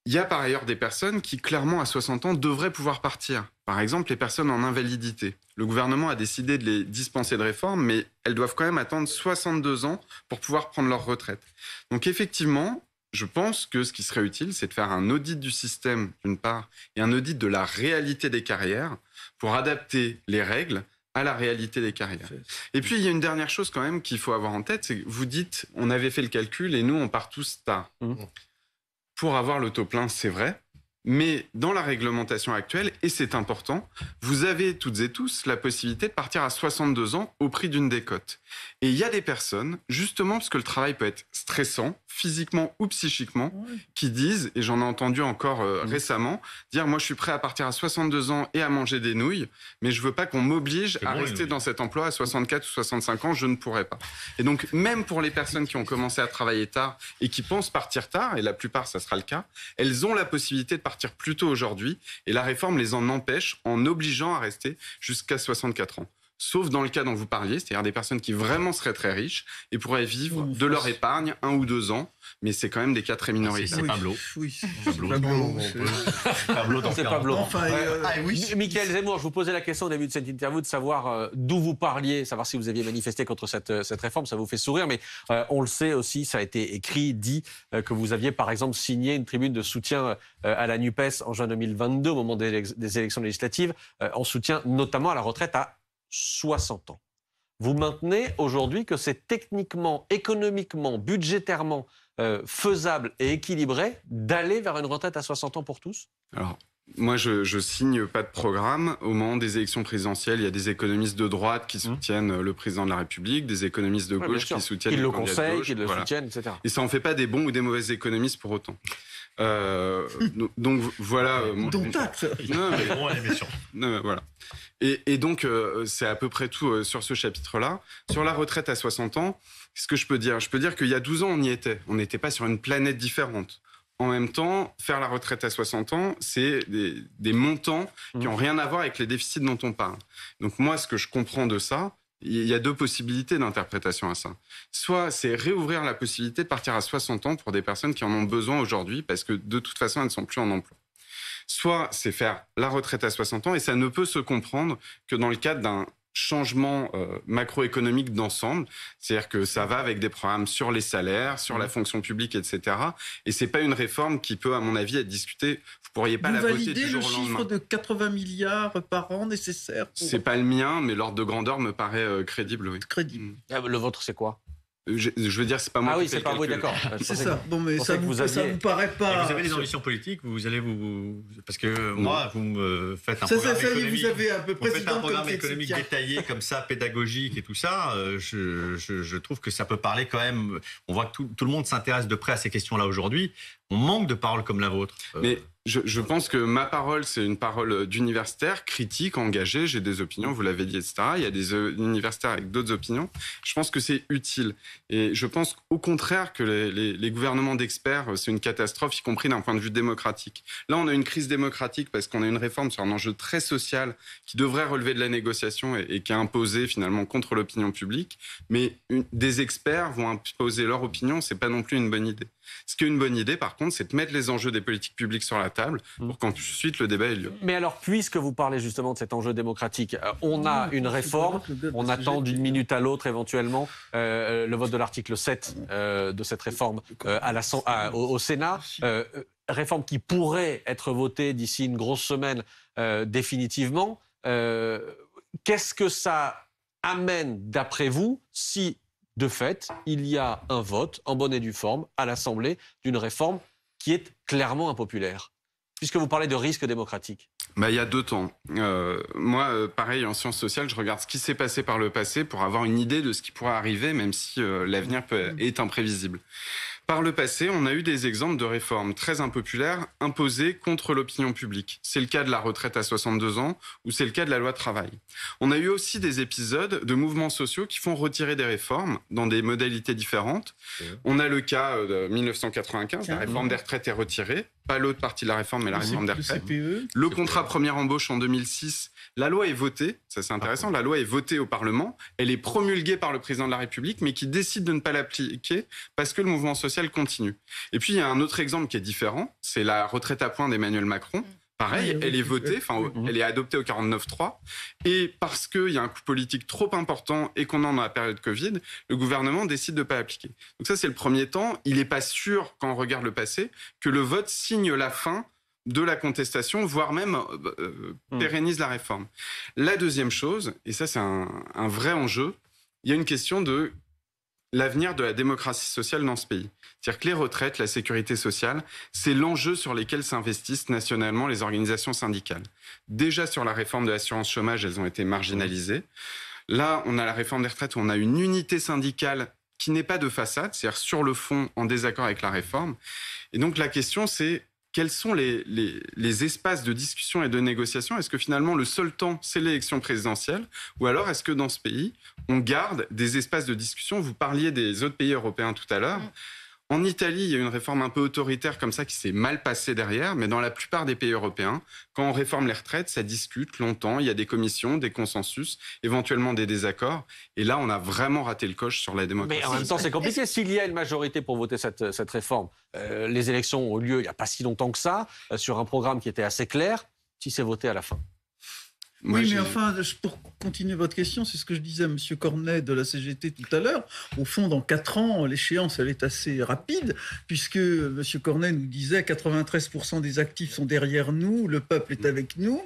Il y a par ailleurs des personnes qui, clairement, à 60 ans, devraient pouvoir partir. Par exemple, les personnes en invalidité. Le gouvernement a décidé de les dispenser de réforme, mais elles doivent quand même attendre 62 ans pour pouvoir prendre leur retraite. Donc effectivement, je pense que ce qui serait utile, c'est de faire un audit du système, d'une part, et un audit de la réalité des carrières pour adapter les règles à la réalité des carrières. Et puis, il y a une dernière chose quand même qu'il faut avoir en tête, c'est que vous dites, on avait fait le calcul et nous, on part tous tard. Pour avoir le taux plein, c'est vrai, mais dans la réglementation actuelle, et c'est important, vous avez toutes et tous la possibilité de partir à 62 ans au prix d'une décote. Et il y a des personnes, justement parce que le travail peut être stressant, physiquement ou psychiquement, qui disent, et j'en ai entendu encore récemment, dire « moi je suis prêt à partir à 62 ans et à manger des nouilles, mais je veux pas qu'on m'oblige à rester dans cet emploi à 64 ou 65 ans, je ne pourrais pas ». Et donc même pour les personnes qui ont commencé à travailler tard et qui pensent partir tard, et la plupart ça sera le cas, elles ont la possibilité de partir plus tôt aujourd'hui, et la réforme les en empêche en obligeant à rester jusqu'à 64 ans. sauf dans le cas dont vous parliez, c'est-à-dire des personnes qui vraiment seraient très riches et pourraient vivre de leur épargne 1 ou 2 ans, mais c'est quand même des cas très minoritaires. C'est Pablo. Oui, Pablo. Pablo. C'est Pablo. Enfin, Michael Zemmour, je vous posais la question au début de cette interview de savoir d'où vous parliez, savoir si vous aviez manifesté contre cette réforme. Ça vous fait sourire, mais on le sait aussi, ça a été écrit, dit que vous aviez par exemple signé une tribune de soutien à la NUPES en juin 2022 au moment des élections législatives, en soutien notamment à la retraite à 60 ans. Vous maintenez aujourd'hui que c'est techniquement, économiquement, budgétairement faisable et équilibré d'aller vers une retraite à 60 ans pour tous? Alors, moi, je signe pas de programme. Au moment des élections présidentielles, il y a des économistes de droite qui soutiennent le président de la République, des économistes de gauche qui soutiennent le candidat de gauche. Qui le soutiennent, etc. Et ça en fait pas des bons ou des mauvais économistes pour autant. Donc voilà. Dont acte. Voilà. Et donc c'est à peu près tout sur ce chapitre-là. Sur la retraite à 60 ans, ce que je peux dire qu'il y a 12 ans, on y était. On n'était pas sur une planète différente. En même temps, faire la retraite à 60 ans, c'est des montants qui n'ont rien à voir avec les déficits dont on parle. Donc moi, ce que je comprends de ça, il y a 2 possibilités d'interprétation à ça. Soit c'est réouvrir la possibilité de partir à 60 ans pour des personnes qui en ont besoin aujourd'hui, parce que de toute façon, elles ne sont plus en emploi. Soit c'est faire la retraite à 60 ans, et ça ne peut se comprendre que dans le cadre d'un changement macroéconomique d'ensemble, c'est-à-dire que ça va avec des programmes sur les salaires, sur la fonction publique, etc. Et c'est pas une réforme qui peut, à mon avis, être discutée. Vous pourriez pas la voter du jour au lendemain. Le chiffre de 80 milliards par an nécessaire pour... C'est pas le mien, mais l'ordre de grandeur me paraît crédible, oui. Crédible. Le vôtre, c'est quoi? Je veux dire, c'est pas moi qui fais c'est le pas calcul. vous, d'accord. C'est ça. Bon, mais ça vous paraît pas... Et vous avez des ambitions politiques, vous allez parce que moi, vous me faites un programme économique. Vous avez un peu vous faites un programme économique détaillé comme ça, pédagogique et tout ça. Je trouve que ça peut parler quand même. On voit que tout le monde s'intéresse de près à ces questions-là aujourd'hui. On manque de paroles comme la vôtre. Mais je pense que ma parole, c'est une parole d'universitaire, critique, engagée. J'ai des opinions, vous l'avez dit, etc. Il y a des universitaires avec d'autres opinions. Je pense que c'est utile. Et je pense au contraire que les gouvernements d'experts, c'est une catastrophe, y compris d'un point de vue démocratique. Là, on a une crise démocratique parce qu'on a une réforme sur un enjeu très social qui devrait relever de la négociation et qui est imposée finalement contre l'opinion publique. Mais des experts vont imposer leur opinion, c'est pas non plus une bonne idée. Ce qui est une bonne idée, par contre, c'est de mettre les enjeux des politiques publiques sur la table pour qu'ensuite le débat ait lieu. Mais alors, puisque vous parlez justement de cet enjeu démocratique, on a une réforme, on attend d'une minute à l'autre éventuellement le vote de l'article 7 de cette réforme au Sénat. Réforme qui pourrait être votée d'ici une grosse semaine définitivement. Qu'est-ce que ça amène, d'après vous, si... de fait, il y a un vote en bonne et due forme à l'Assemblée d'une réforme qui est clairement impopulaire, puisque vous parlez de risque démocratique? Il y a 2 temps. Moi, pareil, en sciences sociales, je regarde ce qui s'est passé par le passé pour avoir une idée de ce qui pourrait arriver, même si l'avenir est imprévisible. Par le passé, on a eu des exemples de réformes très impopulaires imposées contre l'opinion publique. C'est le cas de la retraite à 62 ans ou c'est le cas de la loi travail. On a eu aussi des épisodes de mouvements sociaux qui font retirer des réformes dans des modalités différentes. On a le cas de 1995, la réforme des retraites est retirée. Pas l'autre partie de la réforme, mais la réforme des retraites. Le contrat première embauche en 2006, la loi est votée, ça c'est intéressant, la loi est votée au Parlement, elle est promulguée par le président de la République, mais qui décide de ne pas l'appliquer parce que le mouvement social continue. Et puis il y a un autre exemple qui est différent, c'est la retraite à points d'Emmanuel Macron. Pareil, elle est votée, elle est adoptée au 49.3, et parce qu'il y a un coût politique trop important et qu'on est dans la période Covid, le gouvernement décide de ne pas l'appliquer. Donc ça, c'est le premier temps. Il n'est pas sûr, quand on regarde le passé, que le vote signe la fin de la contestation, voire même pérennise la réforme. La deuxième chose, et ça c'est un vrai enjeu, il y a une question de l'avenir de la démocratie sociale dans ce pays. C'est-à-dire que les retraites, la sécurité sociale, c'est l'enjeu sur lequel s'investissent nationalement les organisations syndicales. Déjà sur la réforme de l'assurance chômage, elles ont été marginalisées. Là, on a la réforme des retraites où on a une unité syndicale qui n'est pas de façade, c'est-à-dire sur le fond en désaccord avec la réforme. Et donc la question c'est quels sont les espaces de discussion et de négociation? Est-ce que finalement le seul temps, c'est l'élection présidentielle? Ou alors est-ce que dans ce pays, on garde des espaces de discussion? Vous parliez des autres pays européens tout à l'heure. En Italie, il y a une réforme un peu autoritaire comme ça qui s'est mal passée derrière, mais dans la plupart des pays européens, quand on réforme les retraites, ça discute longtemps, il y a des commissions, des consensus, éventuellement des désaccords, et là, on a vraiment raté le coche sur la démocratie. Mais en même temps, c'est compliqué. S'il y a une majorité pour voter cette réforme, les élections ont lieu il n'y a pas si longtemps que ça, sur un programme qui était assez clair, si c'est voté à la fin. Oui, mais enfin, pour continuer votre question, c'est ce que je disais à M. Cornet de la CGT tout à l'heure. Au fond, dans 4 ans, l'échéance, elle est assez rapide, puisque M. Cornet nous disait 93% des actifs sont derrière nous, le peuple est avec nous.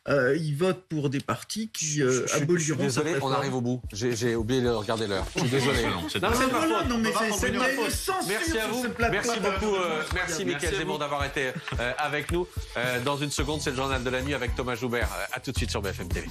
Ils votent pour des partis qui aboliront. Je suis désolé, on arrive au bout. J'ai oublié de regarder l'heure. Je suis désolé. C'est Non, c'est pas ma faute. Non, mais c'est ma faute. censure Merci à vous. sur ce plateau. Merci beaucoup. Merci Mickaël à Zemmour vous. d'avoir été avec nous. Dans une seconde, c'est le journal de la nuit avec Thomas Joubert. À tout de suite sur BFM TV.